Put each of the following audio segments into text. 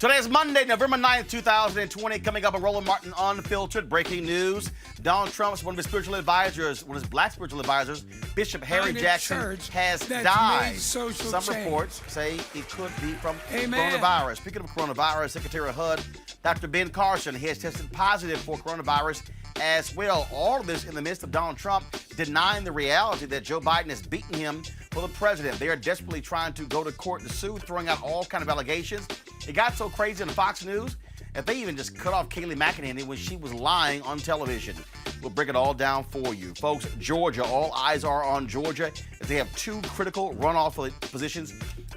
Today is Monday, November 9th, 2020. Coming up on Roland Martin Unfiltered, breaking news. Donald Trump's one of his spiritual advisors, one of his black spiritual advisors, Bishop Harry Jackson, has died. Some reports say it could be from coronavirus. Speaking of coronavirus, Secretary of HUD, Dr. Ben Carson, he has tested positive for coronavirus as well. All of this in the midst of Donald Trump denying the reality that Joe Biden has beaten him for the president. They are desperately trying to go to court to sue, throwing out all kinds of allegations. It got so crazy on Fox News that they even just cut off Kayleigh McEnany when she was lying on television. We'll break it all down for you. Folks, Georgia, all eyes are on Georgia as they have two critical runoff positions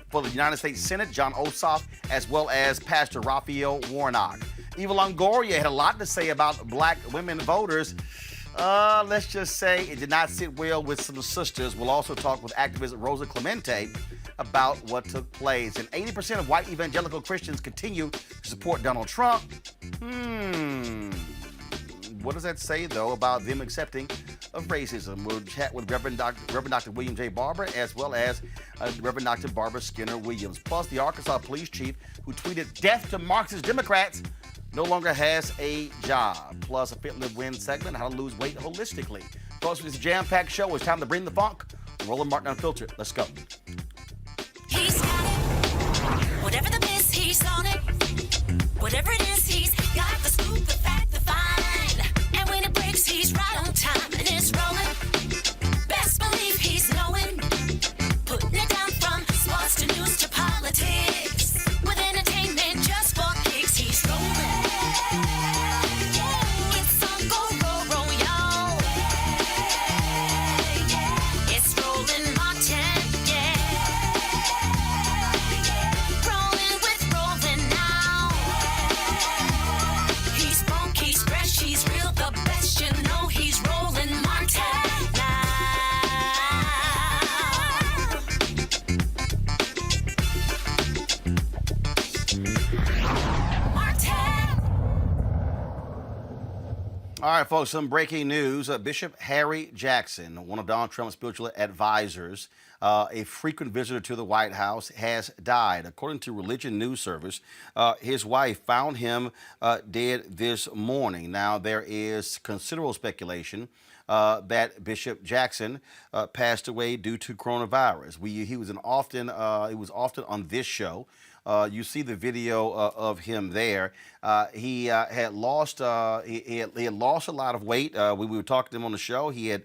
for the United States Senate, John Ossoff, as well as Pastor Raphael Warnock. Eva Longoria had a lot to say about black women voters. Let's just say it did not sit well with some sisters. We'll also talk with activist Rosa Clemente about what took place. And 80% of white evangelical Christians continue to support Donald Trump. What does that say, though, about them accepting of racism? We'll chat with Reverend Dr. William J. Barber, as well as Reverend Dr. Barbara Skinner Williams. Plus, the Arkansas police chief who tweeted death to Marxist Democrats no longer has a job. Plus, a Fit Live Win segment, how to lose weight holistically. Folks, it's a jam-packed show. It's time to bring the funk. Roland Martin Unfiltered. Let's go. He's got it. Whatever the miss, he's on it. Whatever it is, he's got the scoop, the fact, the find. And when it breaks, he's right on time. And it's rolling. Best believe he's knowing. Putting it down from sports to news to politics. With entertainment just for kicks, he's rolling. It's on go, roll, y'all. It's Roland Martin, rolling with Roland now. He's funky, he's fresh, he's real, the best, you know he's Roland Martin now. All right, folks, some breaking news. Bishop Harry Jackson, one of Donald Trump's spiritual advisors, a frequent visitor to the White House, has died. According to Religion News Service, his wife found him dead this morning. Now, there is considerable speculation that Bishop Jackson passed away due to coronavirus. He was often on this show. You see the video of him there. He had lost he had lost a lot of weight. We were talking to him on the show. He had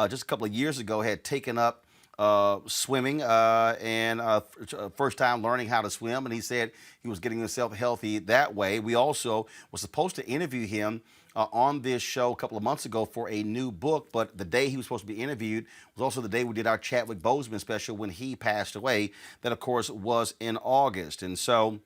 just a couple of years ago had taken up swimming and first time learning how to swim, and he said he was getting himself healthy that way. We also were supposed to interview him on this show a couple of months ago for a new book, but the day he was supposed to be interviewed was also the day we did our Chadwick Boseman special when he passed away. That, of course, was in August. And so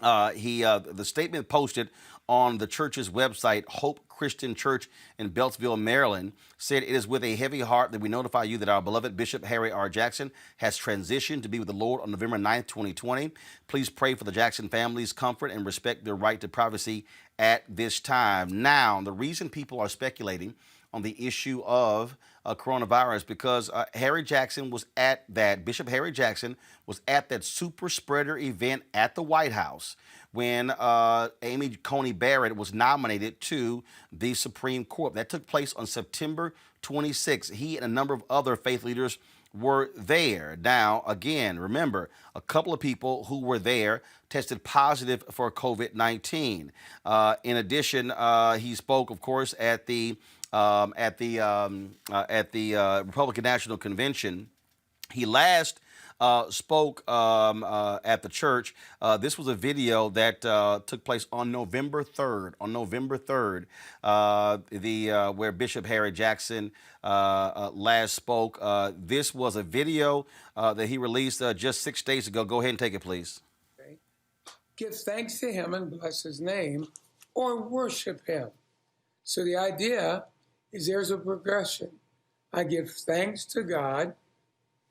the statement posted on the church's website, Hope Christian Church in Beltsville, Maryland, said, "It is with a heavy heart that we notify you that our beloved Bishop Harry R. Jackson has transitioned to be with the Lord on November 9th, 2020. Please pray for the Jackson family's comfort and respect their right to privacy at this time." Now, the reason people are speculating on the issue of coronavirus because Harry Jackson was at that, Bishop Harry Jackson was at that super spreader event at the White House when Amy Coney Barrett was nominated to the Supreme Court. That took place on September 26th. He and a number of other faith leaders were there. Now, again, remember, a couple of people who were there tested positive for COVID-19. In addition, he spoke, of course, at the Republican National Convention. He last spoke at the church. This was a video that took place on November 3rd. On November 3rd, where Bishop Harry Jackson last spoke. This was a video that he released just 6 days ago. Go ahead and take it, please. Okay. Give thanks to him and bless his name, or worship him. So the idea is there's a progression. I give thanks to God.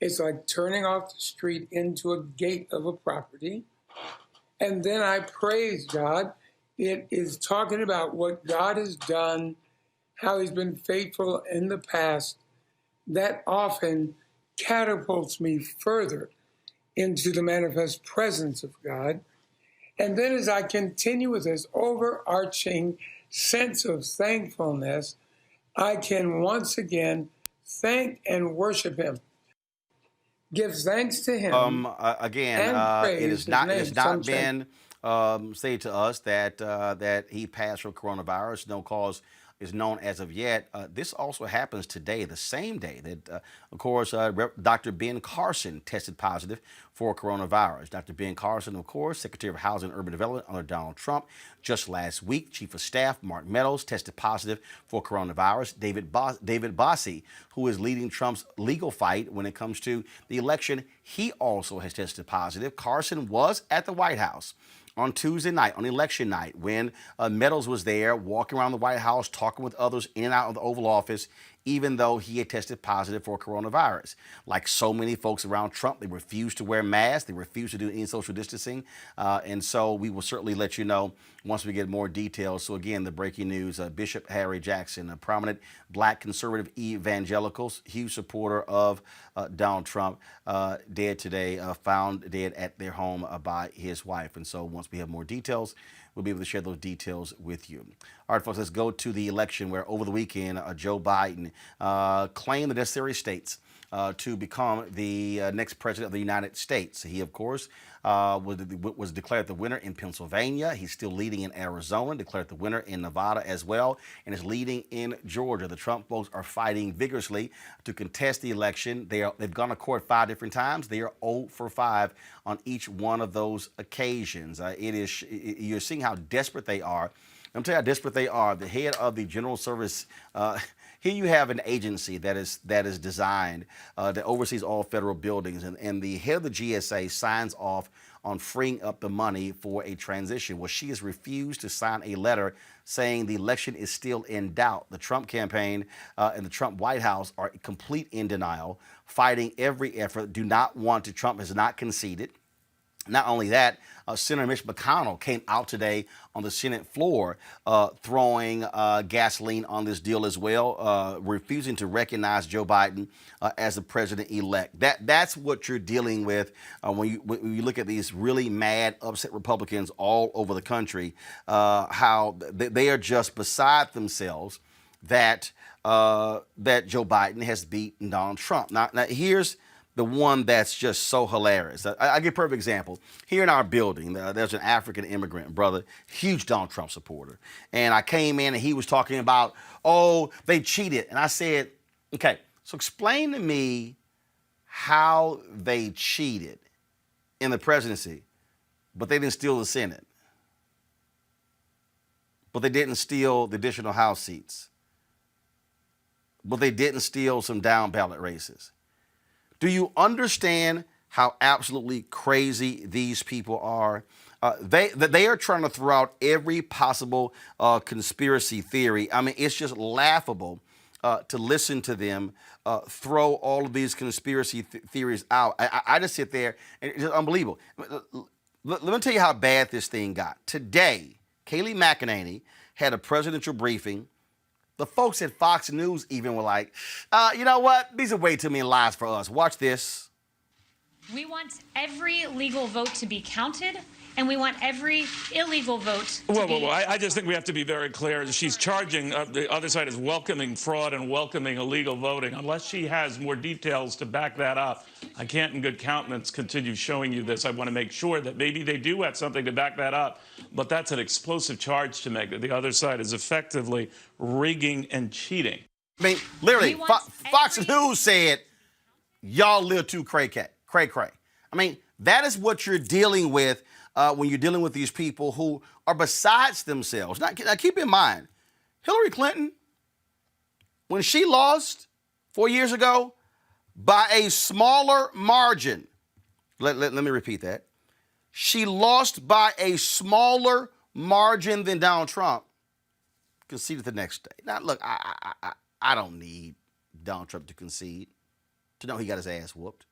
It's like turning off the street into a gate of a property. And then I praise God. It is talking about what God has done, how he's been faithful in the past. That often catapults me further into the manifest presence of God. And then as I continue with this overarching sense of thankfulness, I can once again thank and worship him. Give thanks to him Again, and it praise has his not. It name. has not been stated to us that that he passed from coronavirus. No cause is known as of yet. This also happens today, the same day that, of course, Dr. Ben Carson tested positive for coronavirus. Dr. Ben Carson, of course, Secretary of Housing and Urban Development under Donald Trump. Just last week, Chief of Staff Mark Meadows tested positive for coronavirus. David Bossie, who is leading Trump's legal fight when it comes to the election, he also has tested positive. Carson was at the White House on Tuesday night, on election night, when Meadows was there walking around the White House, talking with others in and out of the Oval Office, even though he had tested positive for coronavirus. Like so many folks around Trump, they refused to wear masks. They refused to do any social distancing. And so we will certainly let you know once we get more details. So again, the breaking news, Bishop Harry Jackson, a prominent black conservative evangelicals, huge supporter of Donald Trump, dead today, found dead at their home by his wife. And so once we have more details, we'll be able to share those details with you. All right, folks, let's go to the election where over the weekend, Joe Biden claimed the necessary states to become the next president of the United States. He, of course, was declared the winner in Pennsylvania. He's still leading in Arizona, declared the winner in Nevada as well, and is leading in Georgia. The Trump folks are fighting vigorously to contest the election. They've gone to court 5 different times. They are 0 for 5 on each one of those occasions. You're seeing how desperate they are. Let me tell you how desperate they are. The head of the General Service, here you have an agency that is designed that oversees all federal buildings, and the head of the GSA signs off on freeing up the money for a transition. Well, she has refused to sign a letter saying the election is still in doubt. The Trump campaign and the Trump White House are complete in denial, fighting every effort, do not want to. Trump has not conceded. Not only that, Senator Mitch McConnell came out today on the Senate floor throwing gasoline on this deal as well, refusing to recognize Joe Biden as the president-elect. That's what you're dealing with when you look at these really mad, upset Republicans all over the country, how they are just beside themselves that Joe Biden has beaten Donald Trump. Now here's the one that's just so hilarious. I give a perfect example. Here in our building, there's an African immigrant brother, huge Donald Trump supporter. And I came in and he was talking about, oh, they cheated. And I said, okay, so explain to me how they cheated in the presidency, but they didn't steal the Senate. But they didn't steal the additional House seats. But they didn't steal some down ballot races. Do you understand how absolutely crazy these people are? They are trying to throw out every possible conspiracy theory. I mean, it's just laughable to listen to them throw all of these conspiracy theories out. I just sit there, and it's just unbelievable. Let me tell you how bad this thing got. Today, Kayleigh McEnany had a presidential briefing. The folks at Fox News even were like, you know what? These are way too many lies for us. Watch this. We want every legal vote to be counted, and we want every illegal vote to be... Well, I just think we have to be very clear. She's charging, the other side is welcoming fraud and welcoming illegal voting. Unless she has more details to back that up, I can't in good countenance continue showing you this. I want to make sure that maybe they do have something to back that up, but that's an explosive charge to make, that the other side is effectively rigging and cheating. I mean, literally, Fox News said, y'all live too cray-cray. I mean, that is what you're dealing with when you're dealing with these people who are besides themselves. Now, keep in mind, Hillary Clinton, when she lost 4 years ago by a smaller margin, let me repeat that. She lost by a smaller margin than Donald Trump, conceded the next day. Now, look, I don't need Donald Trump to concede to know he got his ass whooped.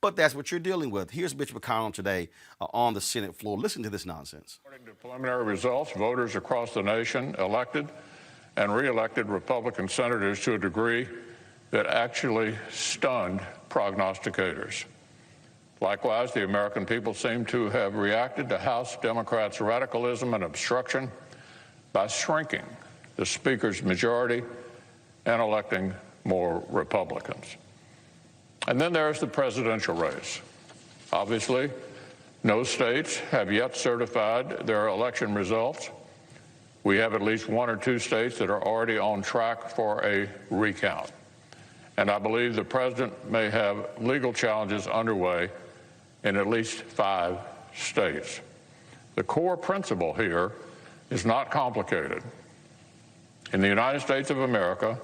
But that's what you're dealing with. Here's Mitch McConnell today on the Senate floor. Listen to this nonsense. According to preliminary results, voters across the nation elected and re-elected Republican senators to a degree that actually stunned prognosticators. Likewise, the American people seem to have reacted to House Democrats' radicalism and obstruction by shrinking the Speaker's majority and electing more Republicans. And then there's the presidential race. Obviously, no states have yet certified their election results. We have at least 1 or 2 states that are already on track for a recount. And I believe the president may have legal challenges underway in at least 5 states. The core principle here is not complicated. In the United States of America,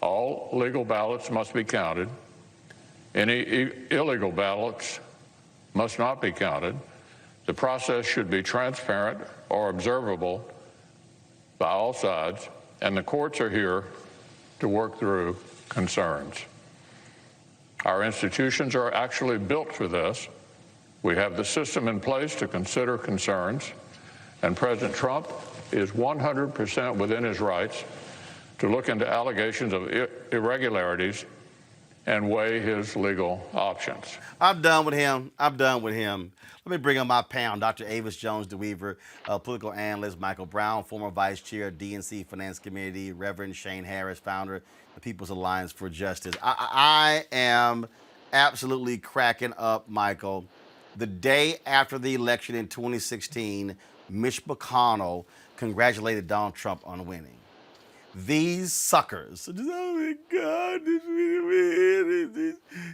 all legal ballots must be counted. Any illegal ballots must not be counted. The process should be transparent or observable by all sides, and the courts are here to work through concerns. Our institutions are actually built for this. We have the system in place to consider concerns, and President Trump is 100% within his rights to look into allegations of irregularities and weigh his legal options. I'm done with him. Let me bring on my panel, Dr. Avis Jones-DeWeaver, political analyst, Michael Brown, former vice chair, DNC Finance Committee, Reverend Shane Harris, founder of the People's Alliance for Justice. I am absolutely cracking up, Michael. The day after the election in 2016, Mitch McConnell congratulated Donald Trump on winning. These suckers, oh my God,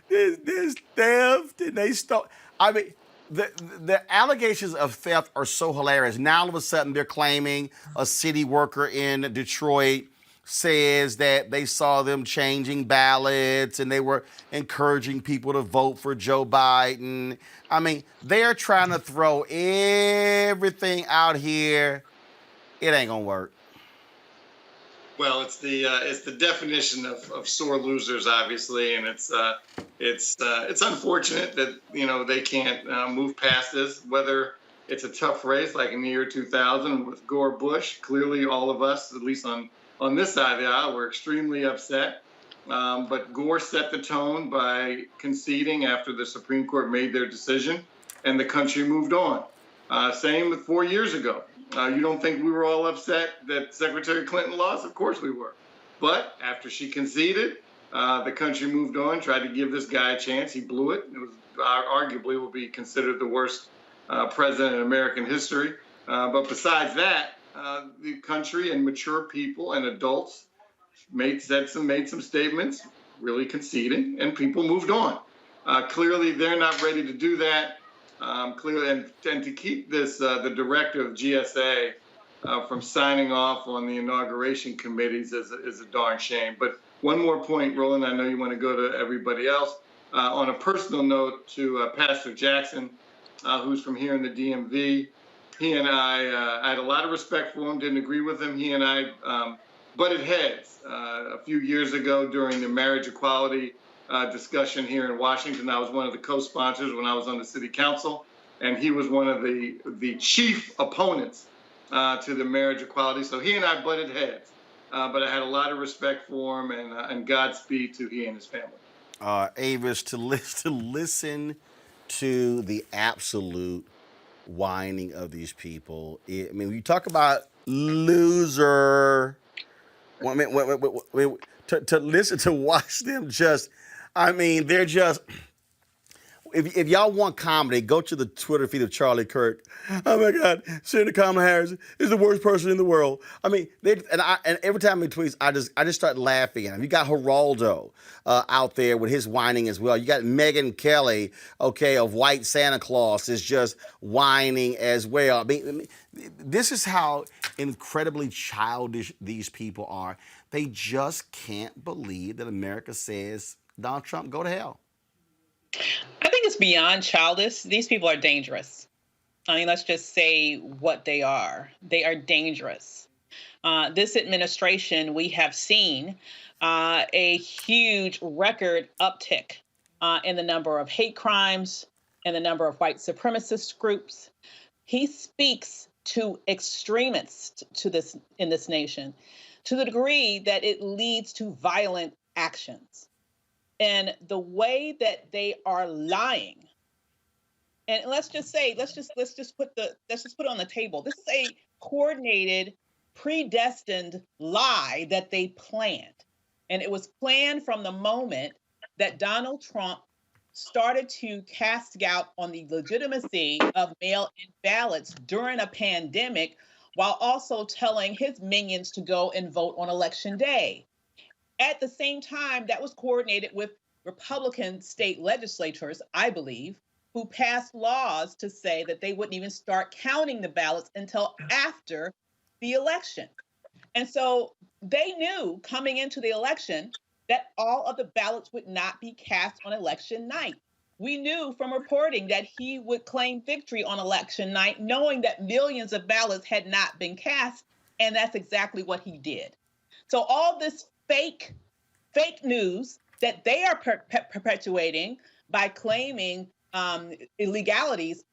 this theft, and they stole. I mean, the allegations of theft are so hilarious. Now all of a sudden they're claiming a city worker in Detroit says that they saw them changing ballots and they were encouraging people to vote for Joe Biden. I mean, they're trying to throw everything out here. It ain't gonna work. Well, it's the definition of sore losers, obviously, and it's unfortunate that they can't move past this. Whether it's a tough race like in the year 2000 with Gore Bush, clearly all of us, at least on this side of the aisle, were extremely upset. But Gore set the tone by conceding after the Supreme Court made their decision, and the country moved on. Same with 4 years ago. You don't think we were all upset that Secretary Clinton lost? Of course we were. But after she conceded, the country moved on, tried to give this guy a chance. He blew it. It was arguably will be considered the worst president in American history. But besides that, the country and mature people and adults made some statements, really conceding, and people moved on. Clearly, they're not ready to do that. Clearly, and to keep this, the director of GSA from signing off on the inauguration committees is a darn shame. But one more point, Roland, I know you want to go to everybody else. On a personal note to Pastor Jackson, who's from here in the DMV, he and I had a lot of respect for him, didn't agree with him. He and I butted heads a few years ago during the marriage equality discussion here in Washington. I was one of the co-sponsors when I was on the city council, and he was one of the chief opponents to the marriage equality. So he and I butted heads, but I had a lot of respect for him, and Godspeed to he and his family. Avis, to listen to the absolute whining of these people. I mean, when you talk about loser, to listen to watch them just. I mean, they're just. If y'all want comedy, go to the Twitter feed of Charlie Kirk. Oh my God, Senator Kamala Harris is the worst person in the world. I mean, and every time he tweets, I just start laughing at him. You got Geraldo out there with his whining as well. You got Megyn Kelly, of White Santa Claus, is just whining as well. I mean, this is how incredibly childish these people are. They just can't believe that America says, Donald Trump, go to hell. I think it's beyond childish. These people are dangerous. I mean, let's just say what they are. They are dangerous. This administration, we have seen a huge record uptick in the number of hate crimes and the number of white supremacist groups. He speaks to extremists in this nation to the degree that it leads to violent actions. And the way that they are lying And let's just put it on the table. This is a coordinated, predestined lie that they planned. And it was planned from the moment that Donald Trump started to cast doubt on the legitimacy of mail-in ballots during a pandemic, while also telling his minions to go and vote on election day. At the same time, that was coordinated with Republican state legislators, I believe, who passed laws to say that they wouldn't even start counting the ballots until after the election. And so they knew coming into the election that all of the ballots would not be cast on election night. We knew from reporting that he would claim victory on election night, knowing that millions of ballots had not been cast, and that's exactly what he did. So all this fake news that they are perpetuating by claiming illegalities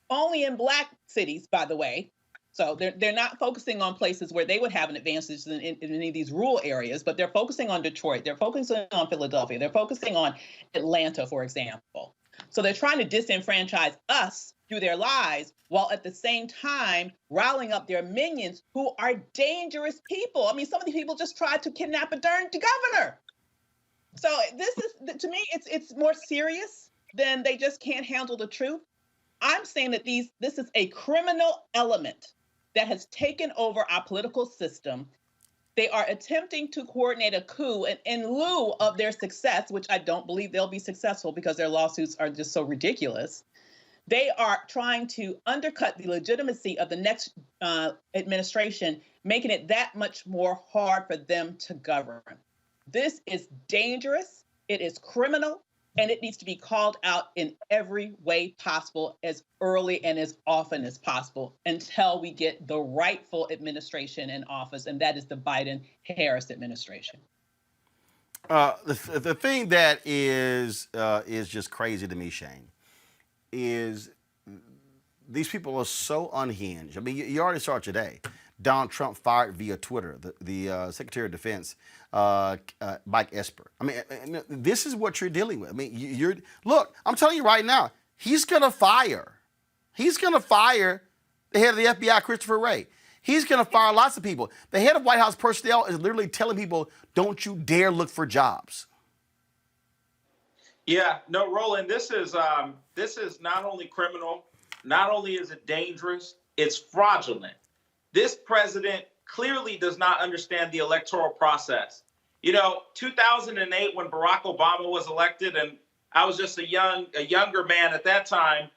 only in Black cities, by the way. So they're not focusing on places where they would have an advantage in any of these rural areas, but they're focusing on Detroit, they're focusing on Philadelphia, they're focusing on Atlanta, for example. So they're trying to disenfranchise us through their lies, while at the same time riling up their minions who are dangerous people. I mean, some of these people just tried to kidnap a darn governor. So this is, to me, it's more serious than they just can't handle the truth. I'm saying that this is a criminal element that has taken over our political system. They are attempting to coordinate a coup, and in lieu of their success, which I don't believe they'll be successful because their lawsuits are just so ridiculous, they are trying to undercut the legitimacy of the next administration, making it that much more hard for them to govern. This is dangerous, it is criminal, and it needs to be called out in every way possible, as early and as often as possible, until we get the rightful administration in office, and that is the Biden-Harris administration. The thing that is just crazy to me, Shane, is these people are so unhinged. I mean, you already saw it today. Donald Trump fired via Twitter the Secretary of Defense, Mike Esper. I mean, this is what you're dealing with. I mean, look, I'm telling you right now, he's going to fire. He's going to fire the head of the FBI, Christopher Wray. He's going to fire lots of people. The head of White House personnel is literally telling people, don't you dare look for jobs. Yeah, no, Roland, this is not only criminal, not only is it dangerous, it's fraudulent. This president clearly does not understand the electoral process. You know, 2008, when Barack Obama was elected, and I was just a younger man at that time,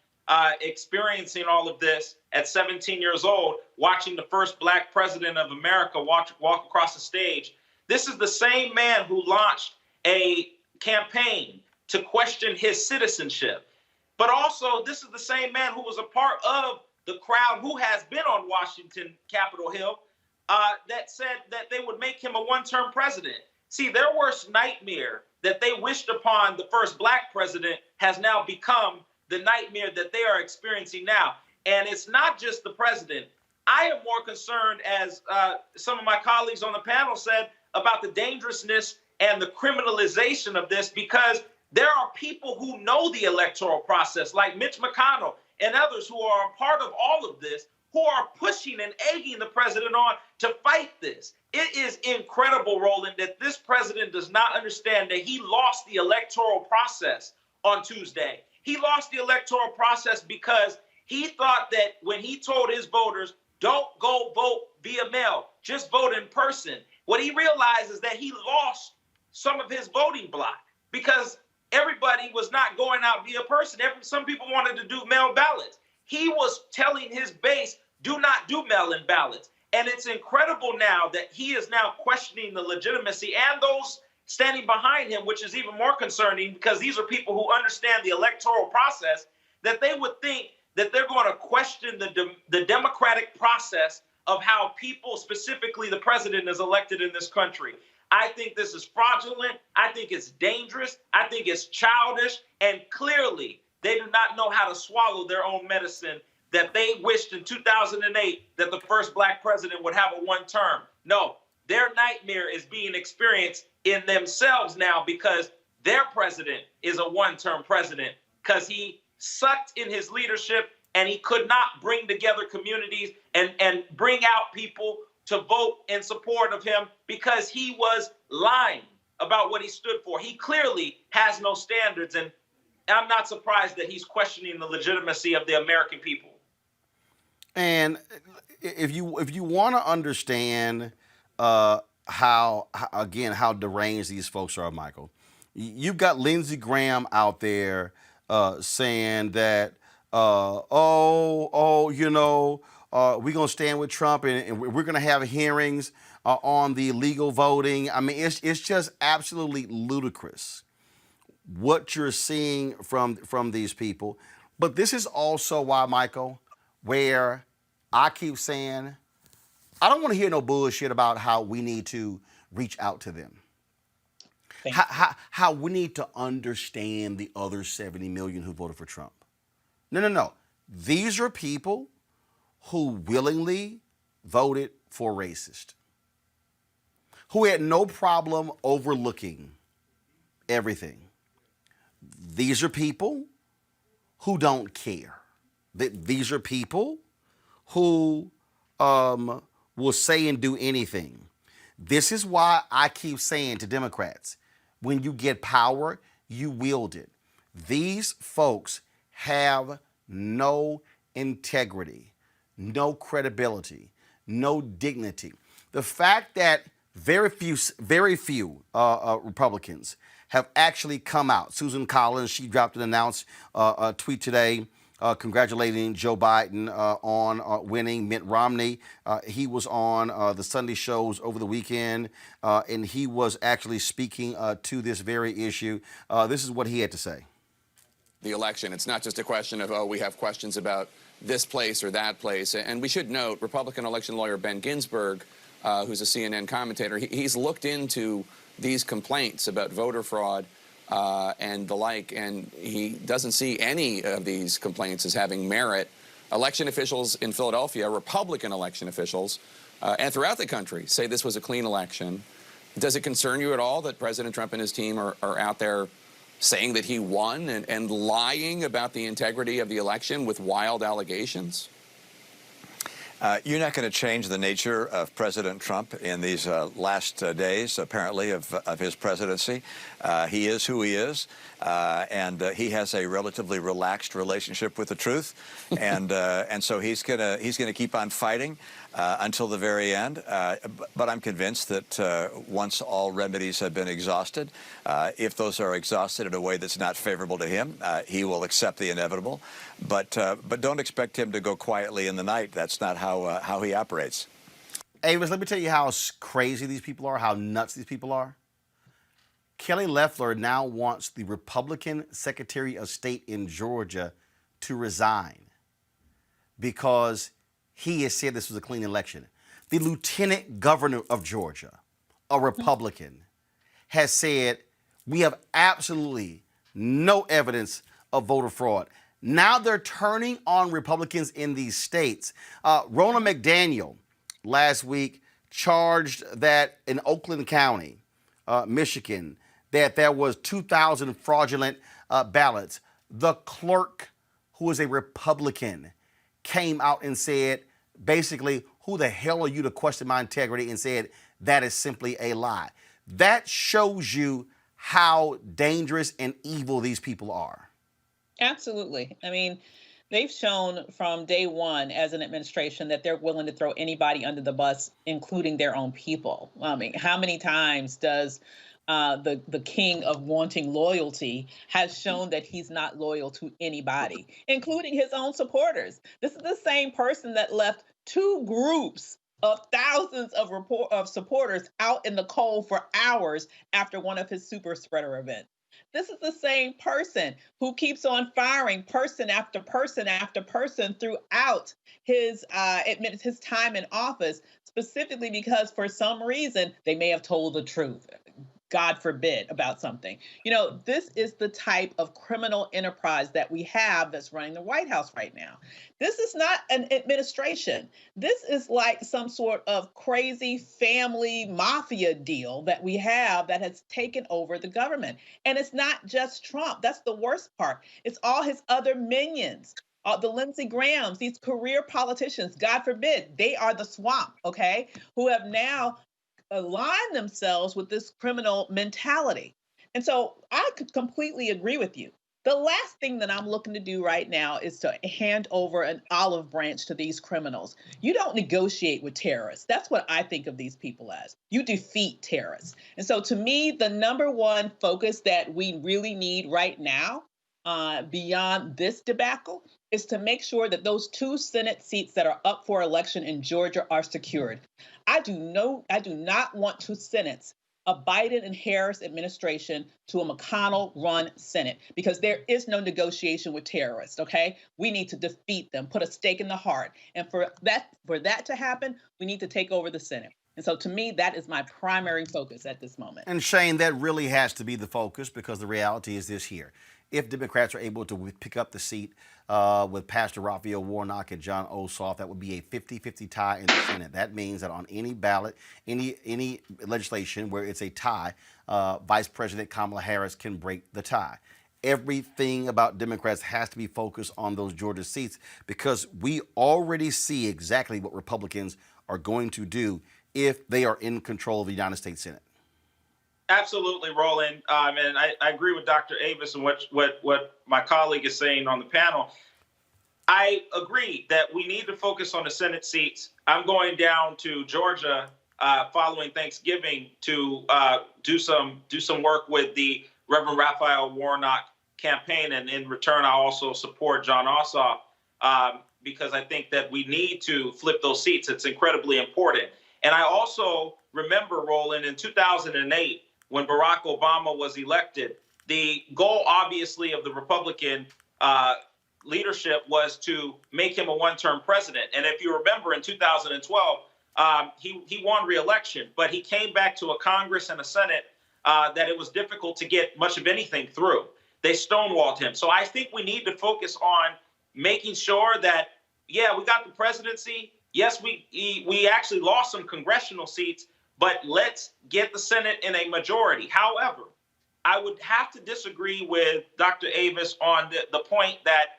experiencing all of this at 17 years old, watching the first Black president of America walk across the stage. This is the same man who launched a campaign to question his citizenship. But also, this is the same man who was a part of the crowd who has been on Washington, Capitol Hill, that said that they would make him a one-term president. See, their worst nightmare that they wished upon the first Black president has now become the nightmare that they are experiencing now. And it's not just the president. I am more concerned, as some of my colleagues on the panel said, about the dangerousness and the criminalization of this, because there are people who know the electoral process, like Mitch McConnell and others who are a part of all of this, who are pushing and egging the president on to fight this. It is incredible, Roland, that this president does not understand that he lost the electoral process on Tuesday. He lost the electoral process because he thought that when he told his voters, don't go vote via mail, just vote in person. What he realized is that he lost some of his voting block because everybody was not going out via person. Some people wanted to do mail ballots. He was telling his base, do not do mail-in ballots. And it's incredible now that he is now questioning the legitimacy and those standing behind him, which is even more concerning because these are people who understand the electoral process, that they would think that they're going to question the democratic process of how people, specifically the president, is elected in this country. I think this is fraudulent. I think it's dangerous. I think it's childish. And clearly, they do not know how to swallow their own medicine that they wished in 2008 that the first Black president would have a one term. No, their nightmare is being experienced in themselves now because their president is a one-term president because he sucked in his leadership, and he could not bring together communities and bring out people to vote in support of him because he was lying about what he stood for. He clearly has no standards, and I'm not surprised that he's questioning the legitimacy of the American people. And if you want to understand how deranged these folks are, Michael, you've got Lindsey Graham out there saying that we're gonna stand with Trump and we're gonna have hearings on the illegal voting. I mean, it's just absolutely ludicrous what you're seeing from these people. But this is also why, Michael, where I keep saying I don't want to hear no bullshit about how we need to reach out to them. How we need to understand the other 70 million who voted for Trump. No. These are people who willingly voted for racist, who had no problem overlooking everything. These are people who don't care. These are people who will say and do anything. This is why I keep saying to Democrats, when you get power, you wield it. These folks have no integrity, no credibility, no dignity. The fact that very few Republicans have actually come out. Susan Collins, she dropped a tweet today congratulating Joe Biden on winning. Mitt Romney, he was on the Sunday shows over the weekend, and he was actually speaking to this very issue. This is what he had to say. The election, it's not just a question of, we have questions about this place or that place. And we should note, Republican election lawyer Ben Ginsburg, who's a CNN commentator, he's looked into these complaints about voter fraud and the like, and he doesn't see any of these complaints as having merit. Election officials in Philadelphia, Republican election officials, and throughout the country say this was a clean election. Does it concern you at all that President Trump and his team are out there saying that he won and lying about the integrity of the election with wild allegations? You're not going to change the nature of President Trump in these last days, apparently, of his presidency. He is who he is, and he has a relatively relaxed relationship with the truth, and so he's gonna keep on fighting until the very end. But I'm convinced that once all remedies have been exhausted, if those are exhausted in a way that's not favorable to him, he will accept the inevitable. But don't expect him to go quietly in the night. That's not how he operates. Avis, let me tell you how crazy these people are, how nuts these people are. Kelly Loeffler now wants the Republican Secretary of State in Georgia to resign because he has said this was a clean election. The Lieutenant Governor of Georgia, a Republican, has said we have absolutely no evidence of voter fraud. Now they're turning on Republicans in these states. Roland McDaniel last week charged that in Oakland County, Michigan, that there was 2,000 fraudulent ballots. The clerk, who is a Republican, came out and said, basically, who the hell are you to question my integrity, and said that is simply a lie. That shows you how dangerous and evil these people are. Absolutely. I mean, they've shown from day one as an administration that they're willing to throw anybody under the bus, including their own people. I mean, how many times does the king of wanting loyalty has shown that he's not loyal to anybody, including his own supporters? This is the same person that left two groups of thousands of supporters out in the cold for hours after one of his super spreader events. This is the same person who keeps on firing person after person after person throughout his time in office, specifically because for some reason they may have told the truth. God forbid, about something. This is the type of criminal enterprise that we have that's running the White House right now. This is not an administration. This is like some sort of crazy family mafia deal that we have that has taken over the government. And it's not just Trump. That's the worst part. It's all his other minions. The Lindsey Grahams, these career politicians, God forbid, they are the swamp, okay, who have now aligned themselves with this criminal mentality. And so I could completely agree with you. The last thing that I'm looking to do right now is to hand over an olive branch to these criminals. You don't negotiate with terrorists. That's what I think of these people as. You defeat terrorists. And so to me, the number one focus that we really need right now, beyond this debacle, is to make sure that those 2 Senate seats that are up for election in Georgia are secured. I do not want to sentence a Biden and Harris administration to a McConnell-run Senate, because there is no negotiation with terrorists, okay? We need to defeat them, put a stake in the heart. And for that to happen, we need to take over the Senate. And so to me, that is my primary focus at this moment. And Shane, that really has to be the focus, because the reality is this here. If Democrats are able to pick up the seat with Pastor Raphael Warnock and John Ossoff, that would be a 50-50 tie in the Senate. That means that on any ballot, any legislation where it's a tie, Vice President Kamala Harris can break the tie. Everything about Democrats has to be focused on those Georgia seats, because we already see exactly what Republicans are going to do if they are in control of the United States Senate. Absolutely, Roland. And I agree with Dr. Avis and what my colleague is saying on the panel. I agree that we need to focus on the Senate seats. I'm going down to Georgia following Thanksgiving to do some work with the Reverend Raphael Warnock campaign, and in return, I also support John Ossoff because I think that we need to flip those seats. It's incredibly important. And I also remember, Roland, in 2008, when Barack Obama was elected, the goal, obviously, of the Republican leadership was to make him a one-term president. And if you remember, in 2012, he won re-election, but he came back to a Congress and a Senate that it was difficult to get much of anything through. They stonewalled him. So I think we need to focus on making sure that, yeah, we got the presidency. Yes, we actually lost some congressional seats, but let's get the Senate in a majority. However, I would have to disagree with Dr. Avis on the point that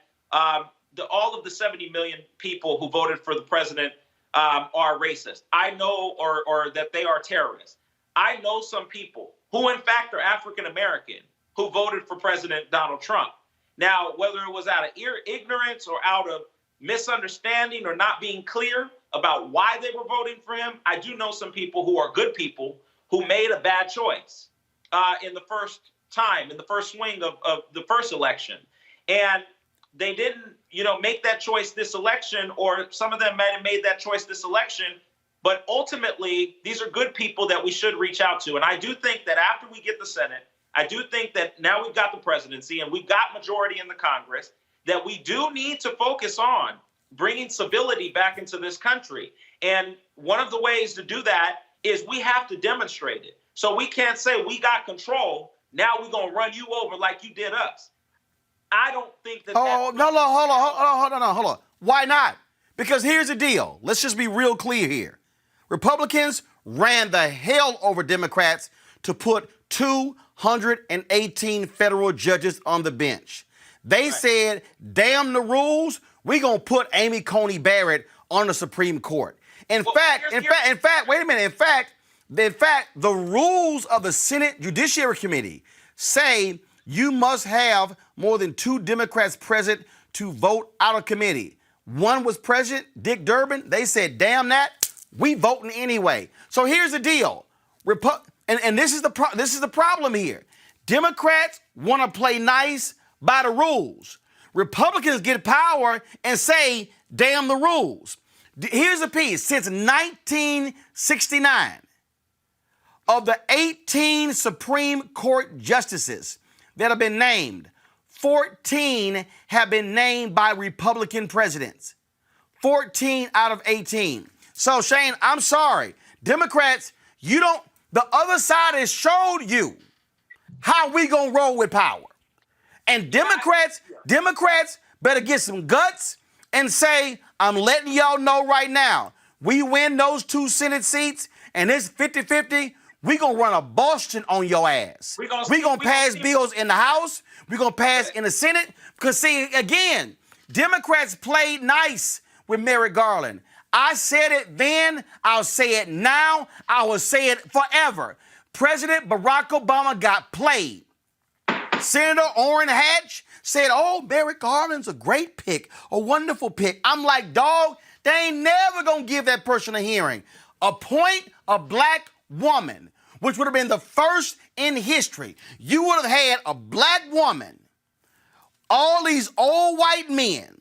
all of the 70 million people who voted for the president are racist. I know, or that they are terrorists. I know some people who, in fact, are African American who voted for President Donald Trump. Now, whether it was out of ignorance or out of misunderstanding or not being clear about why they were voting for him, I do know some people who are good people who made a bad choice in the first time, in the first swing of the first election. And they didn't, make that choice this election, or some of them might have made that choice this election. But ultimately, these are good people that we should reach out to. And I do think that after we get the Senate, I do think that now we've got the presidency and we've got majority in the Congress, that we do need to focus on bringing civility back into this country. And one of the ways to do that is we have to demonstrate it. So we can't say we got control, now we're going to run you over like you did us. I don't think that... Hold on. Why not? Because here's the deal. Let's just be real clear here. Republicans ran the hell over Democrats to put 218 federal judges on the bench. They said, damn the rules, we're going to put Amy Coney Barrett on the Supreme Court. In fact, wait a minute. In fact, the rules of the Senate Judiciary Committee say you must have more than 2 Democrats present to vote out of committee. One was President Dick Durbin. They said, damn that, we voting anyway. So here's the deal. And this is the problem here. Democrats want to play nice by the rules. Republicans get power and say, damn the rules. Here's the piece. Since 1969, of the 18 Supreme Court justices that have been named, 14 have been named by Republican presidents. 14 out of 18. So, Shane, I'm sorry. Democrats, The other side has showed you how we gonna roll with power. And Democrats better get some guts and say, I'm letting y'all know right now, we win those 2 Senate seats and it's 50-50, we gonna run a Boston on your ass. We gonna pass bills in the House, we gonna pass in the Senate, because see, again, Democrats played nice with Merrick Garland. I said it then, I'll say it now, I will say it forever. President Barack Obama got played. Senator Orrin Hatch said, oh, Merrick Garland's a great pick, a wonderful pick. I'm like, dog, they ain't never gonna give that person a hearing. Appoint a black woman, which would have been the first in history. You would have had a black woman, all these old white men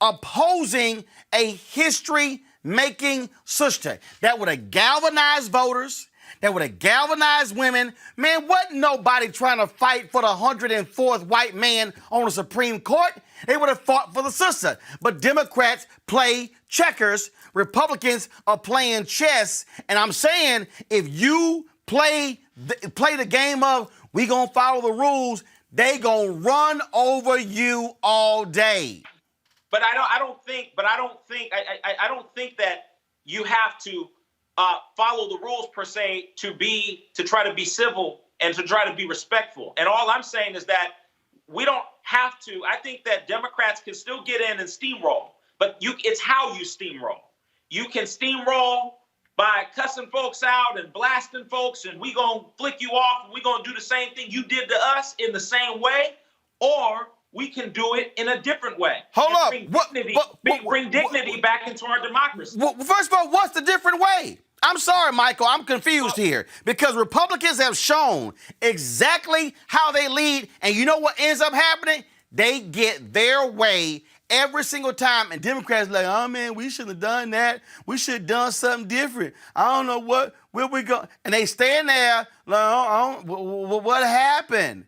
opposing a history-making sister that would have galvanized voters, that would have galvanized women. Man, wasn't nobody trying to fight for the 104th white man on the Supreme Court. They would have fought for the sister. But Democrats play checkers. Republicans are playing chess. And I'm saying, if you play the game of we gonna follow the rules, they gonna run over you all day. But I don't think that you have to follow the rules per se to try to be civil and to try to be respectful. And all I'm saying is that we don't have to. I think that Democrats can still get in and steamroll, but it's how you steamroll. You can steamroll by cussing folks out and blasting folks, and we gonna flick you off, and we gonna do the same thing you did to us in the same way, or we can do it in a different way. Hold up. Bring dignity back into our democracy. Well, first of all, what's the different way? I'm sorry, Michael, I'm confused here because Republicans have shown exactly how they lead, and you know what ends up happening? They get their way every single time, and Democrats are like, oh man, we shouldn't have done that. We should have done something different. I don't know where we go. And they stand there like, what happened?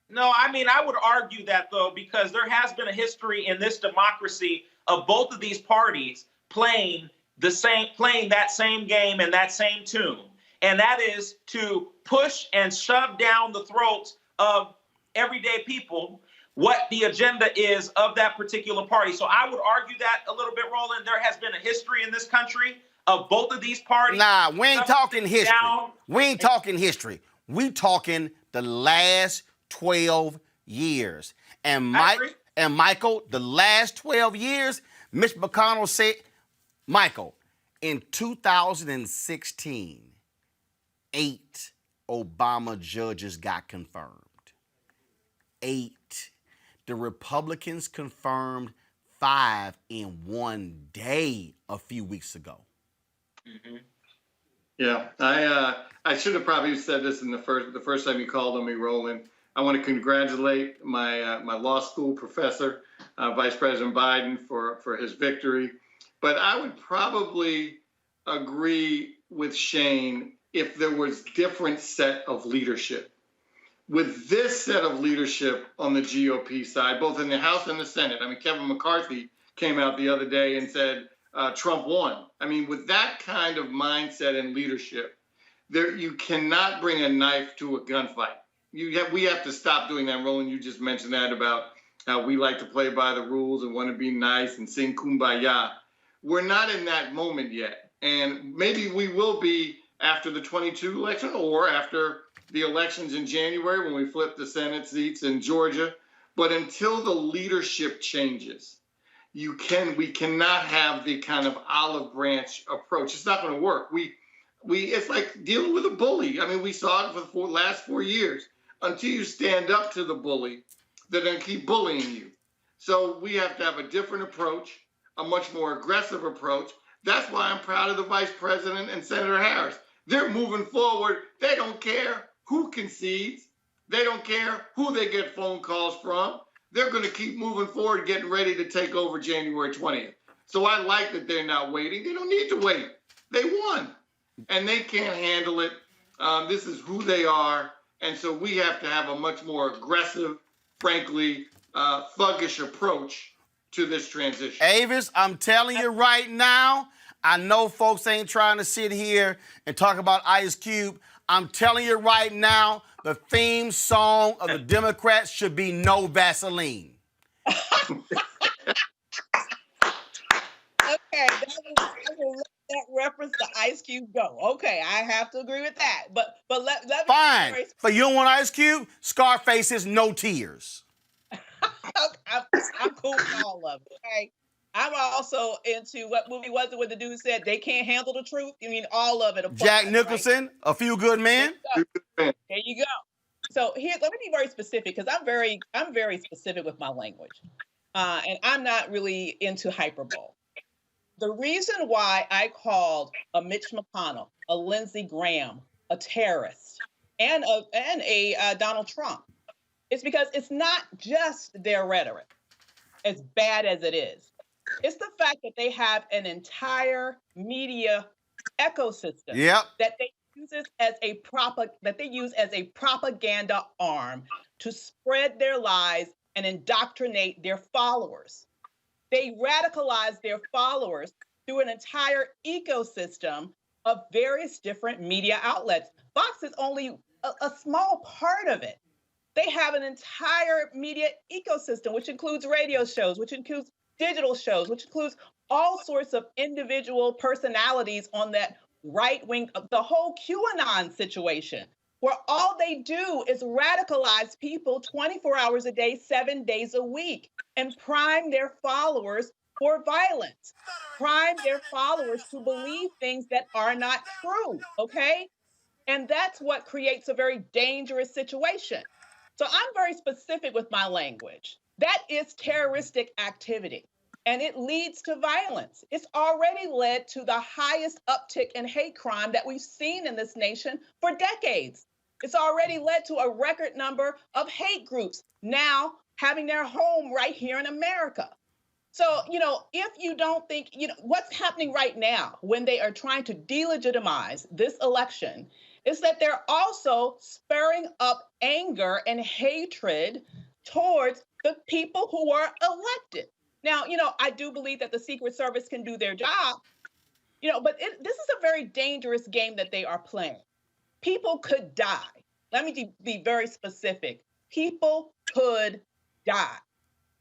No, I mean, I would argue that, though, because there has been a history in this democracy of both of these parties playing that same game and that same tune. And that is to push and shove down the throats of everyday people what the agenda is of that particular party. So I would argue that a little bit, Roland. There has been a history in this country of both of these parties. Nah, we ain't talking history. We ain't talking history. We talking the last 12 years. And Michael, the last 12 years, Mitch McConnell said, Michael, in 2016, 8 Obama judges got confirmed. 8. The Republicans confirmed 5 in one day a few weeks ago. Mm-hmm. Yeah, I should have probably said this in the first time you called on me, Roland. I want to congratulate my law school professor, Vice President Biden, for his victory. But I would probably agree with Shane if there was different set of leadership. With this set of leadership on the GOP side, both in the House and the Senate, I mean, Kevin McCarthy came out the other day and said Trump won. I mean, with that kind of mindset and leadership, you cannot bring a knife to a gunfight. We have to stop doing that. Roland, you just mentioned that about how we like to play by the rules and want to be nice and sing Kumbaya. We're not in that moment yet. And maybe we will be after the 22 election or after the elections in January when we flip the Senate seats in Georgia. But until the leadership changes, we cannot have the kind of olive branch approach. It's not going to work. It's like dealing with a bully. I mean, we saw it for the last 4 years. Until you stand up to the bully, they're going to keep bullying you. So we have to have a different approach, a much more aggressive approach. That's why I'm proud of the Vice President and Senator Harris. They're moving forward. They don't care who concedes. They don't care who they get phone calls from. They're going to keep moving forward, getting ready to take over January 20th. So I like that they're not waiting. They don't need to wait. They won, and they can't handle it. This is who they are. And so we have to have a much more aggressive, frankly, thuggish approach to this transition. Avis, I'm telling you right now, I know folks ain't trying to sit here and talk about Ice Cube. I'm telling you right now, the theme song of the Democrats should be No Vaseline. Okay, I will let that reference to Ice Cube go. Okay, I have to agree with that. But let me Fine. be very But you don't want Ice Cube? Scarface's No Tears. I'm cool with all of it. Okay. I'm also into what movie was it when the dude said they can't handle the truth? I mean, all of it. Applies, Jack Nicholson, right? A Few Good Men. There you go. So here, let me be very specific because I'm very specific with my language, and I'm not really into hyperbole. The reason why I called a Mitch McConnell, a Lindsey Graham, a terrorist, and a Donald Trump is because it's not just their rhetoric, as bad as it is. It's the fact that they have an entire media ecosystem that they use as a propaganda arm to spread their lies and indoctrinate their followers. They radicalize their followers through an entire ecosystem of various different media outlets. Fox is only a small part of it. They have an entire media ecosystem, which includes radio shows, which includes digital shows, which includes all sorts of individual personalities on that right wing, the whole QAnon situation, where all they do is radicalize people 24 hours a day, 7 days a week, and prime their followers for violence, prime their followers to believe things that are not true, okay? And that's what creates a very dangerous situation. So I'm very specific with my language. That is terroristic activity, and it leads to violence. It's already led to the highest uptick in hate crime that we've seen in this nation for decades. It's already led to a record number of hate groups now having their home right here in America. So, if you don't think, what's happening right now when they are trying to delegitimize this election is that they're also spurring up anger and hatred towards the people who are elected. Now, I do believe that the Secret Service can do their job, but this is a very dangerous game that they are playing. People could die. Let me be very specific. People could die.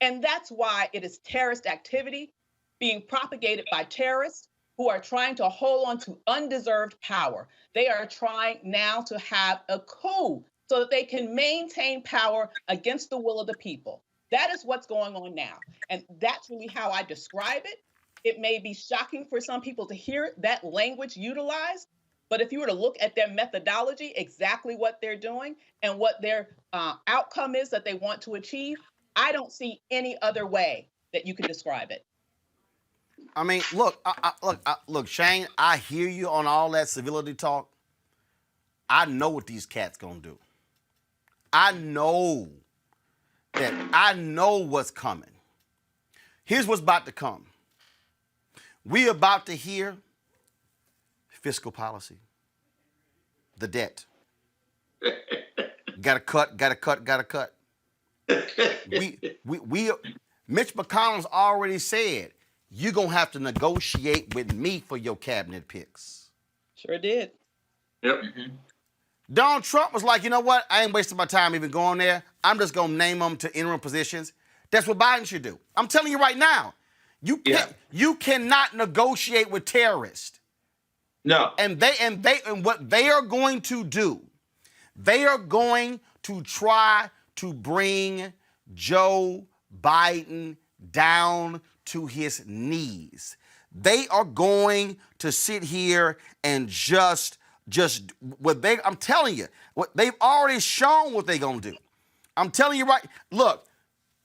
And that's why it is terrorist activity being propagated by terrorists who are trying to hold on to undeserved power. They are trying now to have a coup so that they can maintain power against the will of the people. That is what's going on now. And that's really how I describe it. It may be shocking for some people to hear that language utilized, but if you were to look at their methodology, exactly what they're doing and what their outcome is that they want to achieve, I don't see any other way that you can describe it. I mean, look, Shane, I hear you on all that civility talk. I know what these cats gonna do. I know what's coming. Here's what's about to come. We about to hear fiscal policy, the debt. Gotta cut. Mitch McConnell's already said, you're going to have to negotiate with me for your cabinet picks. Sure did. Yep. Donald Trump was like, you know what? I ain't wasting my time even going there. I'm just going to name them to interim positions. That's what Biden should do. I'm telling you right now. You cannot negotiate with terrorists. No. And what they are going to do, they are going to try to bring Joe Biden down to his knees. They are going to sit here and I'm telling you, what they've already shown what they're going to do. I'm telling you right. Look,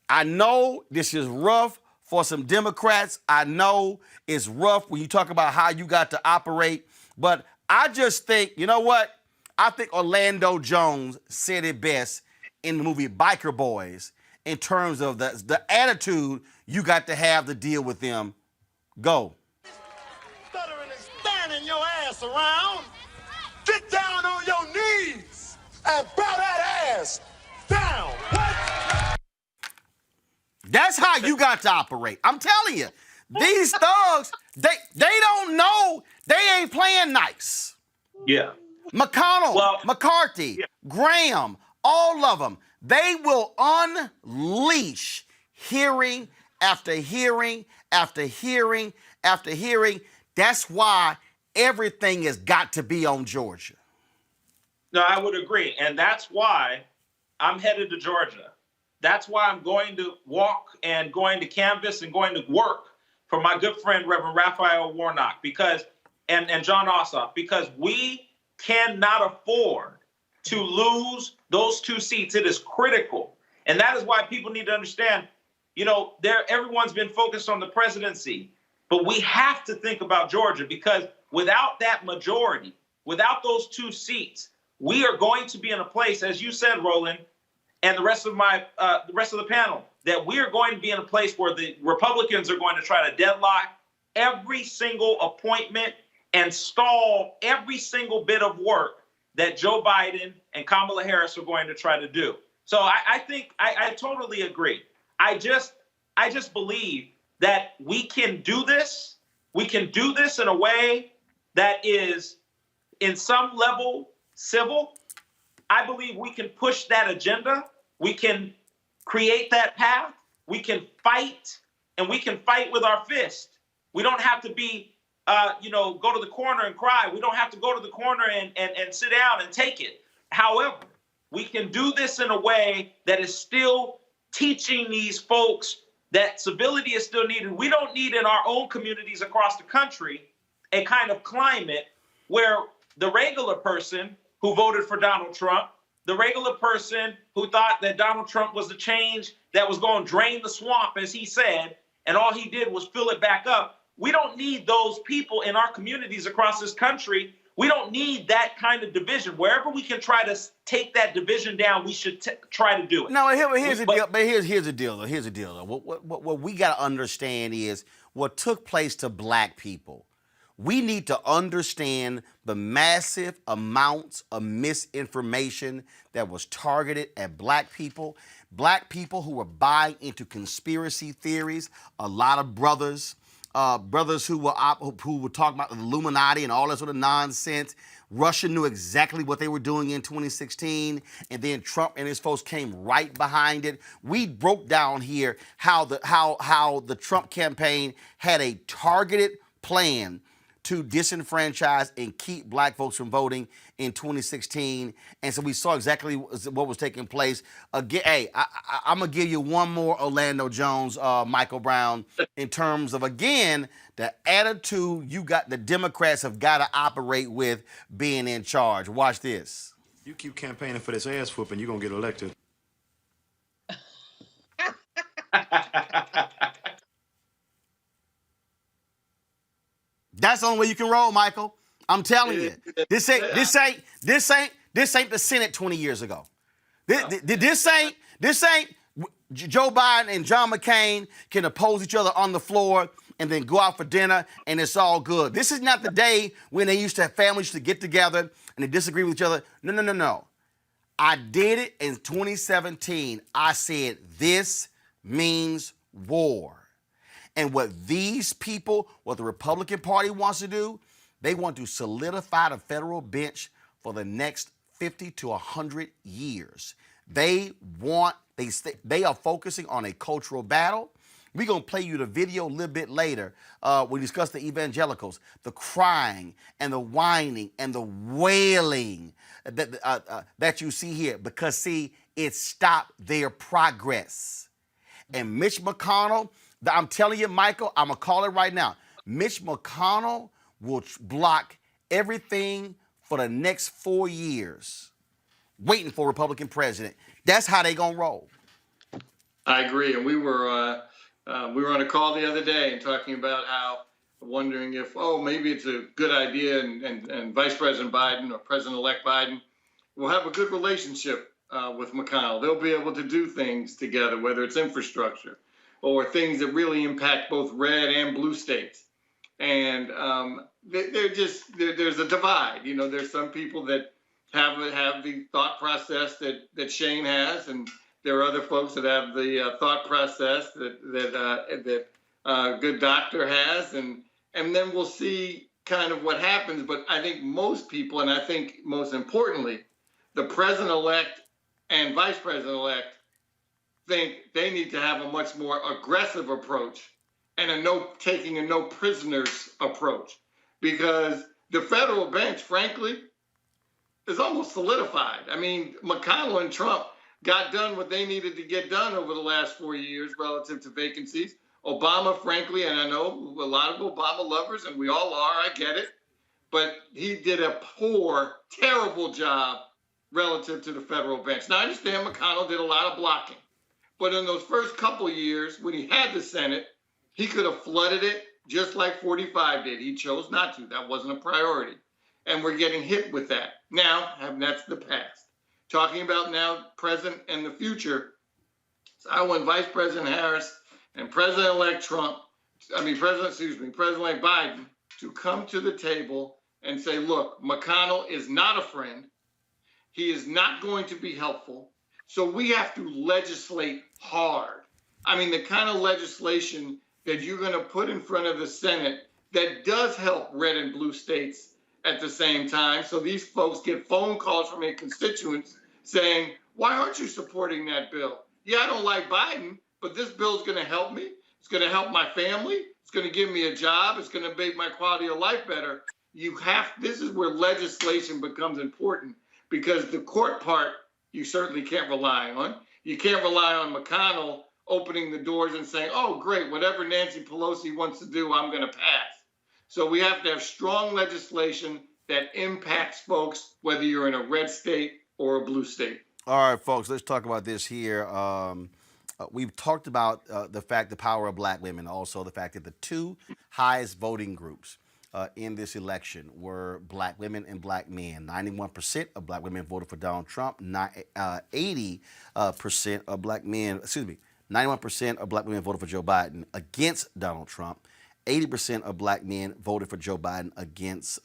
I know this is rough for some Democrats. I know it's rough when you talk about how you got to operate, but I just think, you know what? I think Orlando Jones said it best in the movie Biker Boys in terms of the attitude you got to have to deal with them. Go. Stuttering and standing your ass around. Get down on your knees and bow that ass down. What? That's how you got to operate. I'm telling you, these thugs, they don't know. They ain't playing nice. Yeah. McConnell, Well, McCarthy, yeah. Graham, all of them, they will unleash hearing after hearing after hearing after hearing. That's why everything has got to be on Georgia. No, I would agree. And that's why I'm headed to Georgia. That's why I'm going to walk and going to canvass and going to work for my good friend, Reverend Raphael Warnock, because and John Ossoff, because we cannot afford to lose those 2 seats. It is critical. And that is why people need to understand, everyone's been focused on the presidency, but we have to think about Georgia, because without that majority, without those 2 seats, we are going to be in a place, as you said, Roland, and the rest of the panel, that we are going to be in a place where the Republicans are going to try to deadlock every single appointment and stall every single bit of work that Joe Biden and Kamala Harris are going to try to do. So I think I totally agree. I just believe that we can do this. We can do this in a way that is, in some level, civil. I believe we can push that agenda. We can create that path. We can fight, and we can fight with our fist. We don't have to be, go to the corner and cry. We don't have to go to the corner and sit down and take it. However, we can do this in a way that is still teaching these folks that civility is still needed. We don't need in our own communities across the country a kind of climate where the regular person who voted for Donald Trump, the regular person who thought that Donald Trump was the change that was going to drain the swamp, as he said, and all he did was fill it back up. We don't need those people in our communities across this country. We don't need that kind of division. Wherever we can try to take that division down, we should try to do it. No, here's the deal. But here's the deal, though. Here's the deal, though. What we got to understand is what took place to black people. We need to understand the massive amounts of misinformation that was targeted at black people who were buying into conspiracy theories. A lot of brothers who were talking about the Illuminati and all that sort of nonsense. Russia knew exactly what they were doing in 2016, and then Trump and his folks came right behind it. We broke down here how the Trump campaign had a targeted plan to disenfranchise and keep black folks from voting in 2016. And so we saw exactly what was taking place. Again, hey, I'm going to give you one more Orlando Jones, Michael Brown, in terms of, again, the attitude the Democrats have got to operate with being in charge. Watch this. You keep campaigning for this ass whooping, you're going to get elected. That's the only way you can roll, Michael. I'm telling you. This ain't the Senate 20 years ago. This ain't Joe Biden and John McCain can oppose each other on the floor and then go out for dinner and it's all good. This is not the day when they used to have families to get together and they disagree with each other. No. I did it in 2017. I said this means war. And what these people, what the Republican Party wants to do, they want to solidify the federal bench for the next 50 to 100 years. They are focusing on a cultural battle. We're going to play you the video a little bit later. We discuss the evangelicals, the crying and the whining and the wailing that you see here. Because, see, it stopped their progress. And Mitch McConnell, I'm telling you, Michael, I'm going to call it right now. Mitch McConnell will block everything for the next 4 years, waiting for a Republican president. That's how they going to roll. I agree. And we were on a call the other day and talking about how, wondering if, maybe it's a good idea and Vice President Biden or President-elect Biden will have a good relationship with McConnell. They'll be able to do things together, whether it's infrastructure or things that really impact both red and blue states. And there's a divide. There's some people that have the thought process that Shane has, and there are other folks that have the thought process that Good Doctor has, and then we'll see kind of what happens, but I think most people, and I think most importantly, the president-elect and vice president-elect think they need to have a much more aggressive approach and taking a no prisoners approach, because the federal bench, frankly, is almost solidified. I mean, McConnell and Trump got done what they needed to get done over the last 4 years relative to vacancies. Obama, frankly, and I know a lot of Obama lovers, and we all are, I get it, but he did a poor, terrible job relative to the federal bench. Now, I understand McConnell did a lot of blocking, but in those first couple of years, when he had the Senate, he could have flooded it just like 45 did. He chose not to. That wasn't a priority. And we're getting hit with that. Now, and that's the past. Talking about now, present, and the future, so I want Vice President Harris and President-elect President-elect Biden to come to the table and say, look, McConnell is not a friend. He is not going to be helpful. So we have to legislate hard. I mean, the kind of legislation that you're going to put in front of the Senate that does help red and blue states at the same time. So these folks get phone calls from their constituents saying, why aren't you supporting that bill? Yeah, I don't like Biden, but this bill is going to help me. It's going to help my family. It's going to give me a job. It's going to make my quality of life better. This is where legislation becomes important, because the court part, you certainly can't rely on. You can't rely on McConnell opening the doors and saying, oh, great, whatever Nancy Pelosi wants to do, I'm going to pass. So we have to have strong legislation that impacts folks, whether you're in a red state or a blue state. All right, folks, let's talk about this here. We've talked about the power of black women, also the fact that the two highest voting groups in this election were black women and black men. 91% of black women voted for Donald Trump. 80% of black men, 91% of black women voted for Joe Biden against Donald Trump. 80% of black men voted for Joe Biden against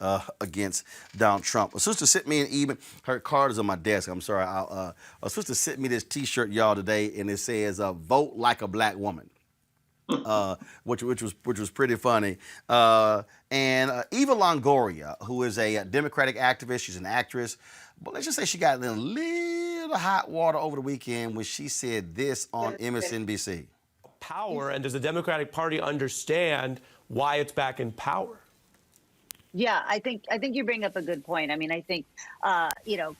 Donald Trump. A sister sent me an email. Her card is on my desk. I'm sorry. A sister sent me this T-shirt, y'all, today, and it says "Vote like a black woman," which was pretty funny. And Eva Longoria, who is a Democratic activist, she's an actress, but let's just say she got in a little hot water over the weekend when she said this on MSNBC. Power, and does the Democratic Party understand why it's back in power? Yeah, I think you bring up a good point. I mean, I think,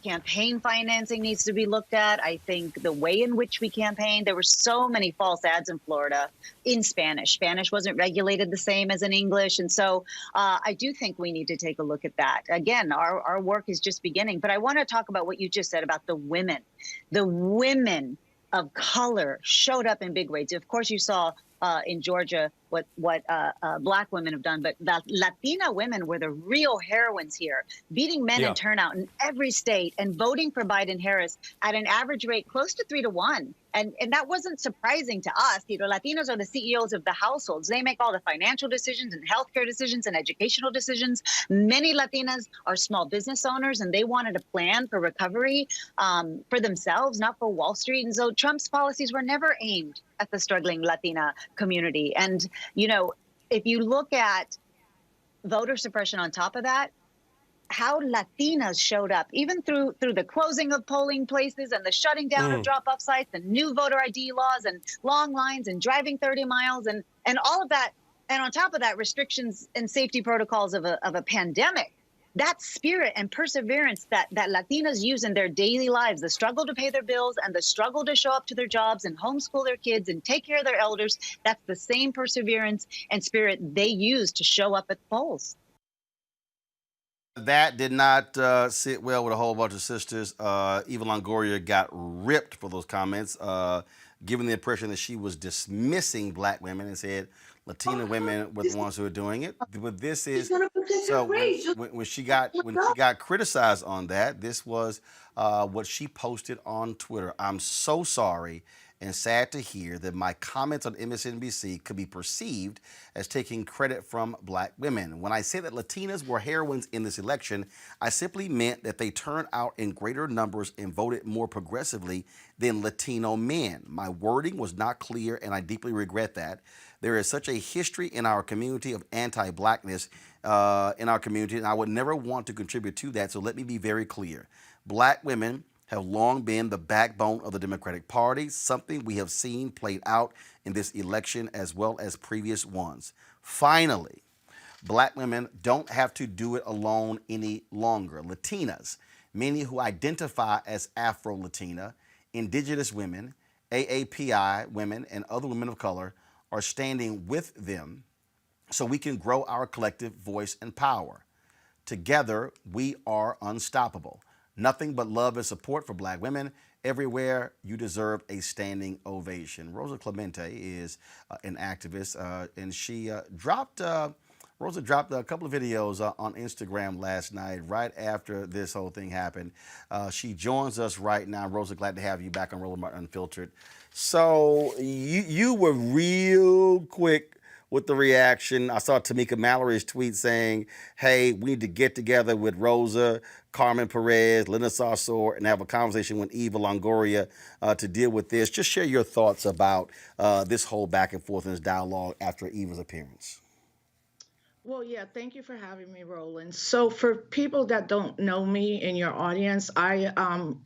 campaign financing needs to be looked at. I think the way in which we campaigned, there were so many false ads in Florida in Spanish. Spanish wasn't regulated the same as in English. And so I do think we need to take a look at that. Again, our work is just beginning. But I want to talk about what you just said about the women. The women of color showed up in big ways. Of course, you saw in Georgia what black women have done, but the Latina women were the real heroines here, beating men in turnout in every state and voting for Biden-Harris at an average rate close to 3-1. And that wasn't surprising to us. Latinos are the CEOs of the households. They make all the financial decisions and healthcare decisions and educational decisions. Many Latinas are small business owners, and they wanted a plan for recovery for themselves, not for Wall Street. And so Trump's policies were never aimed at the struggling Latina community. And, if you look at voter suppression on top of that, how Latinas showed up, even through the closing of polling places and the shutting down of drop-off sites, the new voter ID laws and long lines and driving 30 miles and all of that. And on top of that, restrictions and safety protocols of a pandemic. That spirit and perseverance that Latinas use in their daily lives, the struggle to pay their bills and the struggle to show up to their jobs and homeschool their kids and take care of their elders, that's the same perseverance and spirit they use to show up at the polls. That did not sit well with a whole bunch of sisters. Eva Longoria got ripped for those comments, giving the impression that she was dismissing black women and said Latina women were the ones who were doing it. But this is so when she got criticized on that, this was what she posted on Twitter. I'm so sorry and sad to hear that my comments on MSNBC could be perceived as taking credit from black women. When I say that Latinas were heroines in this election, I simply meant that they turned out in greater numbers and voted more progressively than Latino men. My wording was not clear, and I deeply regret that. There is such a history in our community of anti-blackness in our community, and I would never want to contribute to that. So let me be very clear. Black women have long been the backbone of the Democratic Party, something we have seen played out in this election as well as previous ones. Finally, Black women don't have to do it alone any longer. Latinas, many who identify as Afro-Latina, Indigenous women, AAPI women, and other women of color are standing with them so we can grow our collective voice and power. Together, we are unstoppable. Nothing but love and support for Black women. Everywhere, you deserve a standing ovation. Rosa Clemente is an activist, and she Rosa dropped a couple of videos on Instagram last night, right after this whole thing happened. She joins us right now. Rosa, glad to have you back on Roland Martin Unfiltered. So you were real quick with the reaction. I saw Tamika Mallory's tweet saying, hey, we need to get together with Rosa, Carmen Perez, Linda Sarsour, and have a conversation with Eva Longoria to deal with this. Just share your thoughts about this whole back and forth in this dialogue after Eva's appearance. Well, yeah, thank you for having me, Roland. So for people that don't know me in your audience, I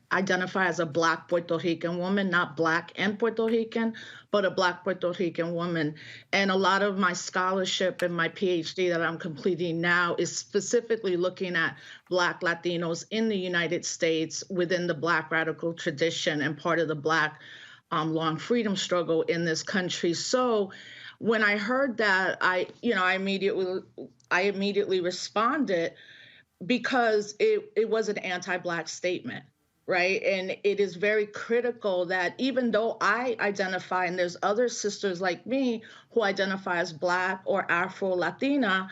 identify as a Black Puerto Rican woman, not Black and Puerto Rican, but a Black Puerto Rican woman. And a lot of my scholarship and my PhD that I'm completing now is specifically looking at Black Latinos in the United States within the Black radical tradition and part of the Black long freedom struggle in this country. So when I heard that, I immediately responded because it was an anti-Black statement, right? And it is very critical that even though I identify, and there's other sisters like me who identify as Black or Afro-Latina,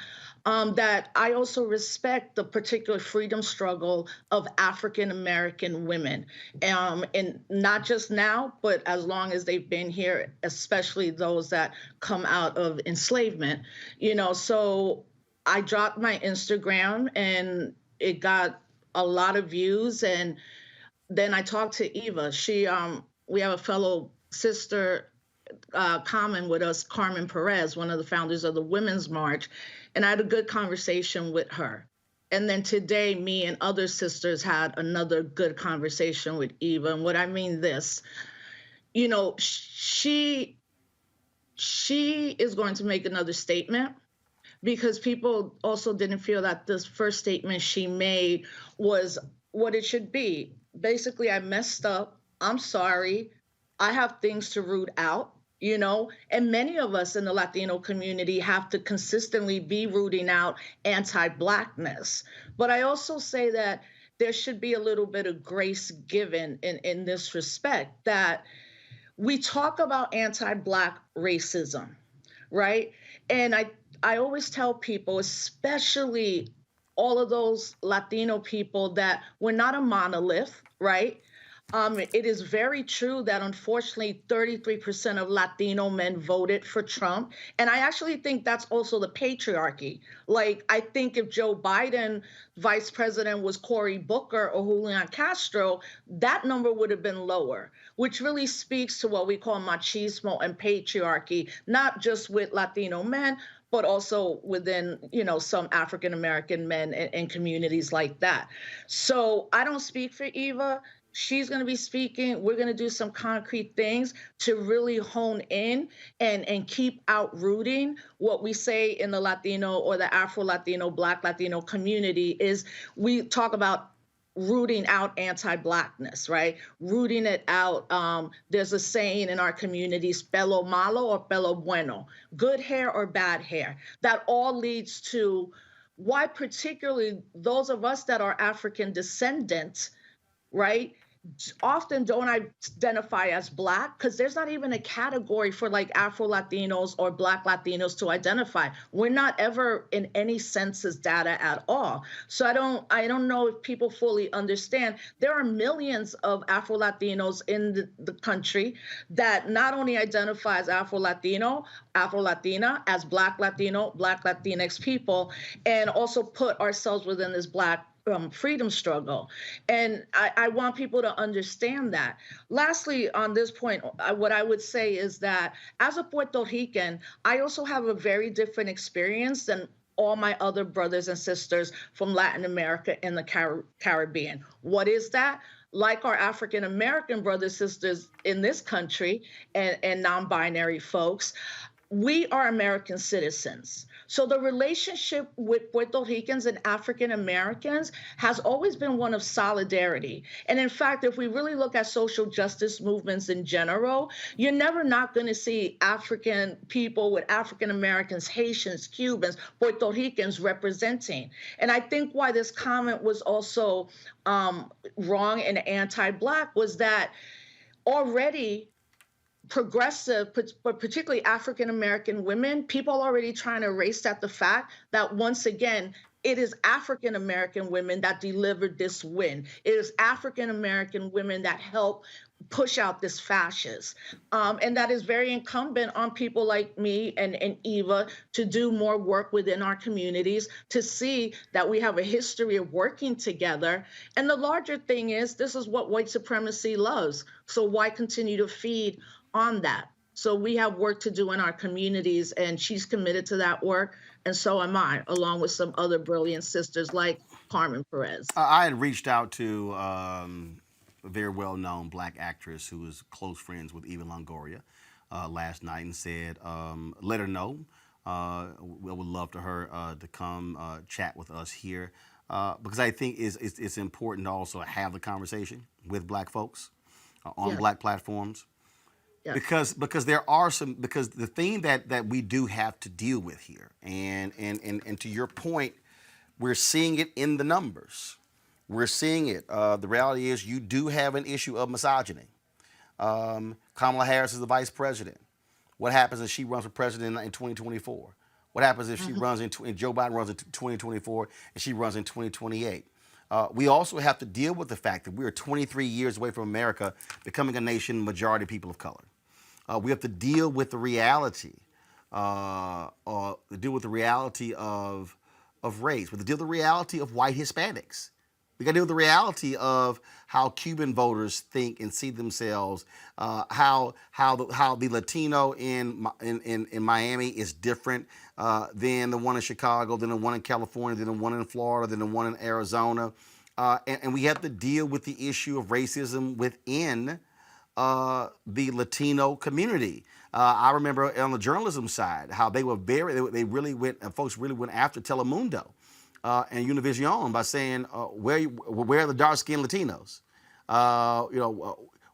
that I also respect the particular freedom struggle of African-American women, and not just now, but as long as they've been here, especially those that come out of enslavement. So I dropped my Instagram and it got a lot of views, and then I talked to Eva. We have a fellow sister common with us, Carmen Perez, one of the founders of the Women's March, and I had a good conversation with her. And then today, me and other sisters had another good conversation with Eva. And what I mean this, she is going to make another statement because people also didn't feel that this first statement she made was what it should be. Basically, I messed up. I'm sorry. I have things to root out. And many of us in the Latino community have to consistently be rooting out anti-Blackness. But I also say that there should be a little bit of grace given in this respect, that we talk about anti-Black racism, right? And I always tell people, especially all of those Latino people, that we're not a monolith, right? It is very true that unfortunately 33% of Latino men voted for Trump. And I actually think that's also the patriarchy. Like, I think if Joe Biden, vice president, was Cory Booker or Julian Castro, that number would have been lower, which really speaks to what we call machismo and patriarchy, not just with Latino men, but also within, some African-American men and communities like that. So I don't speak for Eva. She's going to be speaking. We're going to do some concrete things to really hone in and keep outrooting what we say in the Latino or the Afro-Latino, Black Latino community is we talk about rooting out anti-Blackness, right? Rooting it out. There's a saying in our communities, pelo malo or pelo bueno, good hair or bad hair. That all leads to why particularly those of us that are African descendants, right, often don't identify as Black because there's not even a category for like Afro-Latinos or Black Latinos to identify. We're not ever in any census data at all. So I don't know if people fully understand. There are millions of Afro-Latinos in the country that not only identify as Afro-Latino, Afro-Latina, as Black Latino, Black Latinx people, and also put ourselves within this Black freedom struggle. And I want people to understand that. Lastly, on this point, what I would say is that as a Puerto Rican, I also have a very different experience than all my other brothers and sisters from Latin America and the Caribbean. What is that? Like our African American brothers and sisters in this country and non-binary folks, we are American citizens. So the relationship with Puerto Ricans and African Americans has always been one of solidarity. And in fact, if we really look at social justice movements in general, you're never not going to see African people with African Americans, Haitians, Cubans, Puerto Ricans representing. And I think why this comment was also wrong and anti-Black was that already progressive, but particularly African-American women, people already trying to erase that the fact that once again, it is African-American women that delivered this win. It is African-American women that helped push out this fascist. And that is very incumbent on people like me and Eva to do more work within our communities, to see that we have a history of working together. And the larger thing is, this is what white supremacy loves. So why continue to feed on that? So we have work to do in our communities, and she's committed to that work, and so am I, along with some other brilliant sisters like Carmen Perez. I had reached out to a very well-known Black actress who is close friends with Eva Longoria last night and said, let her know. We would love for her to come chat with us here because I think it's important to also have the conversation with Black folks on Black platforms. Because there are because the thing that we do have to deal with here, and to your point, we're seeing it in the numbers. We're seeing it. The reality is you do have an issue of misogyny. Kamala Harris is the vice president. What happens if she runs for president in 2024? What happens if she runs and Joe Biden runs in 2024 and she runs in 2028? We also have to deal with the fact that we are 23 years away from America becoming a nation majority people of color. We have to deal with the reality, of race. We have to deal with the reality of white Hispanics. We got to deal with the reality of how Cuban voters think and see themselves. How the Latino in Miami is different than the one in Chicago, than the one in California, than the one in Florida, than the one in Arizona, and we have to deal with the issue of racism within the Latino community. I remember on the journalism side how they really went after Telemundo and Univision by saying where are the dark-skinned Latinos?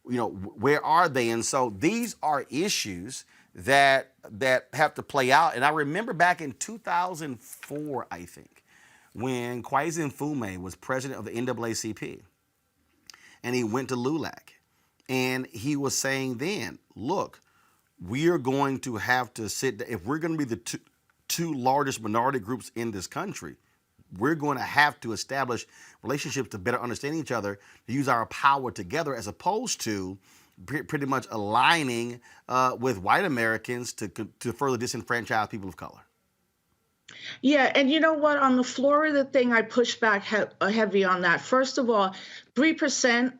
Where are they? And so these are issues that have to play out. And I remember back in 2004, I think, when Kwesi Mfume was president of the NAACP, and he went to LULAC. And he was saying then, look, we are going to have to if we're going to be the two largest minority groups in this country, we're going to have to establish relationships to better understand each other, to use our power together, as opposed to pretty much aligning with white Americans to further disenfranchise people of color. Yeah, and you know what? On the Florida thing, I pushed back heavy on that. First of all, 3%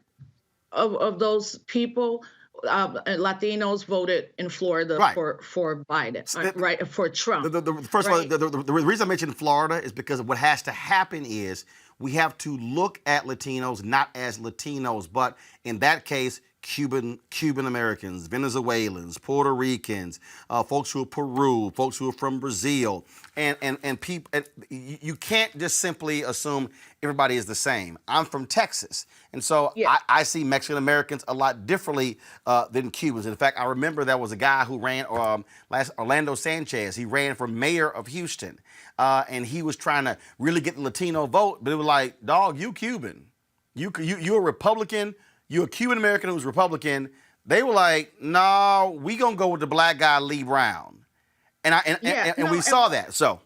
of those people, Latinos, voted in Florida for Biden, right, for Trump. First of all, the reason I mentioned Florida is because what has to happen is we have to look at Latinos not as Latinos, but in that case, Cuban Americans, Venezuelans, Puerto Ricans, folks who are Peru, folks who are from Brazil, and people. You can't just simply assume everybody is the same. I'm from Texas, and so I see Mexican Americans a lot differently than Cubans. In fact, I remember there was a guy who ran, Orlando Sanchez. He ran for mayor of Houston, and he was trying to really get the Latino vote, but it was like, dog, you Cuban, you're a Republican. You're a Cuban American who's Republican. They were like, no, we gonna go with the Black guy Lee Brown, and we saw that. So,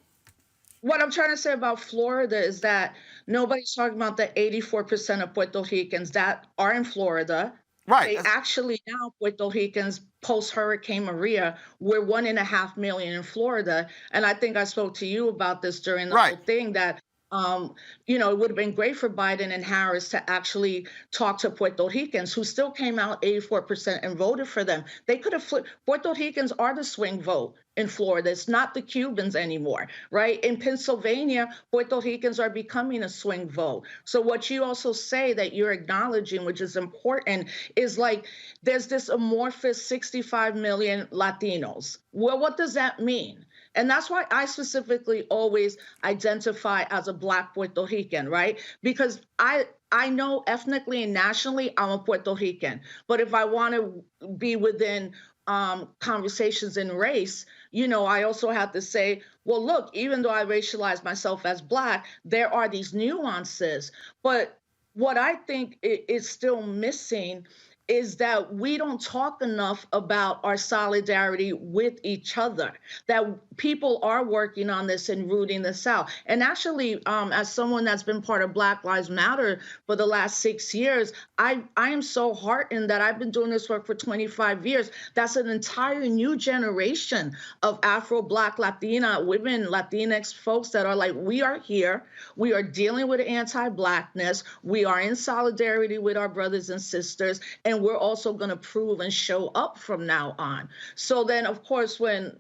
what I'm trying to say about Florida is that nobody's talking about the 84% of Puerto Ricans that are in Florida. Right. They actually now, Puerto Ricans post Hurricane Maria, we're 1.5 million in Florida, and I think I spoke to you about this during the whole thing that It would have been great for Biden and Harris to actually talk to Puerto Ricans, who still came out 84% and voted for them. They could have flipped. Puerto Ricans are the swing vote in Florida. It's not the Cubans anymore, right? In Pennsylvania, Puerto Ricans are becoming a swing vote. So what you also say that you're acknowledging, which is important, is like there's this amorphous 65 million Latinos. Well, what does that mean? And that's why I specifically always identify as a Black Puerto Rican, right? Because I know ethnically and nationally I'm a Puerto Rican. But if I want to be within conversations in race, I also have to say, well, look, even though I racialize myself as Black, there are these nuances. But what I think is still missing is that we don't talk enough about our solidarity with each other, that people are working on this and rooting this out. And actually, as someone that's been part of Black Lives Matter for the last 6 years, I am so heartened that I've been doing this work for 25 years. That's an entire new generation of Afro, Black, Latina women, Latinx folks that are like, we are here, we are dealing with anti-Blackness, we are in solidarity with our brothers and sisters, and we're also going to prove and show up from now on. So then, of course, when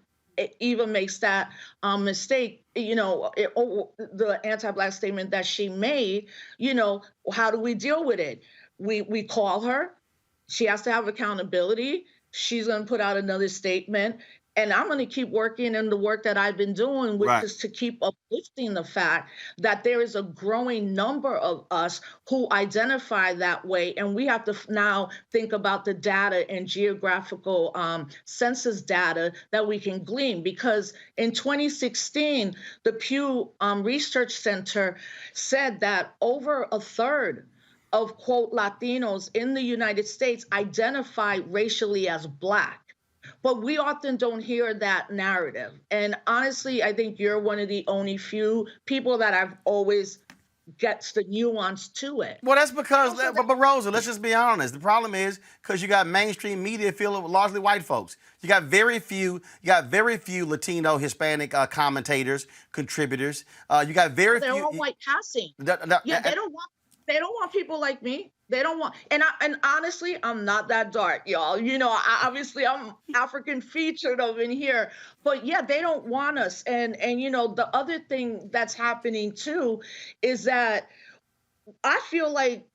Eva makes that mistake, the anti-Black statement that she made, how do we deal with it? We call her. She has to have accountability. She's going to put out another statement. And I'm going to keep working in the work that I've been doing, which is to keep uplifting the fact that there is a growing number of us who identify that way. And we have to now think about the data and geographical census data that we can glean. Because in 2016, the Pew Research Center said that over a third of, quote, Latinos in the United States identify racially as Black. But we often don't hear that narrative. And honestly, I think you're one of the only few people that I've always gets the nuance to it. Well, that's because, but Rosa, let's just be honest. The problem is because you got mainstream media filled with largely white folks. You got very few Latino, Hispanic commentators, contributers. You got very few. They're all white passing. They don't want people like me. They don't want, and honestly, I'm not that dark, y'all. Obviously I'm African featured over in here, but yeah, they don't want us. And the other thing that's happening too is that I feel like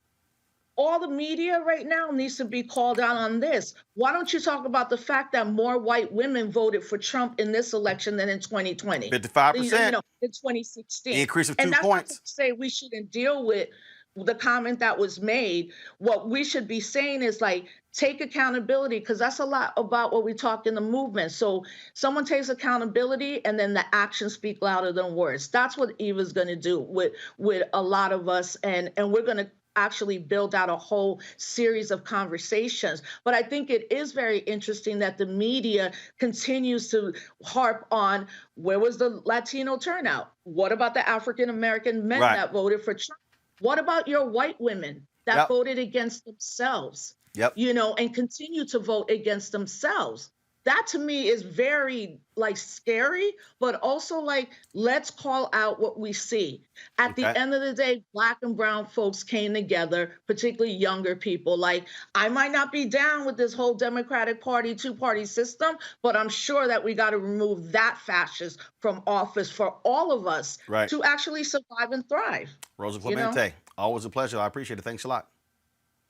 all the media right now needs to be called out on this. Why don't you talk about the fact that more white women voted for Trump in this election than in 2020? 55%. In 2016. Increase of 2 points. points. Not to say we shouldn't deal with the comment that was made. What we should be saying is like, take accountability, because that's a lot about what we talk in the movement. So someone takes accountability and then the actions speak louder than words. That's what Eva's going to do with a lot of us. And we're going to actually build out a whole series of conversations. But I think it is very interesting that the media continues to harp on where was the Latino turnout? What about the African-American men that voted for Trump? What about your white women that voted against themselves, and continue to vote against themselves? That to me is very scary, but also let's call out what we see. At the end of the day, Black and brown folks came together, particularly younger people. I might not be down with this whole Democratic Party, two-party system, but I'm sure that we got to remove that fascist from office for all of us to actually survive and thrive. Rosa Clemente, always a pleasure. I appreciate it. Thanks a lot.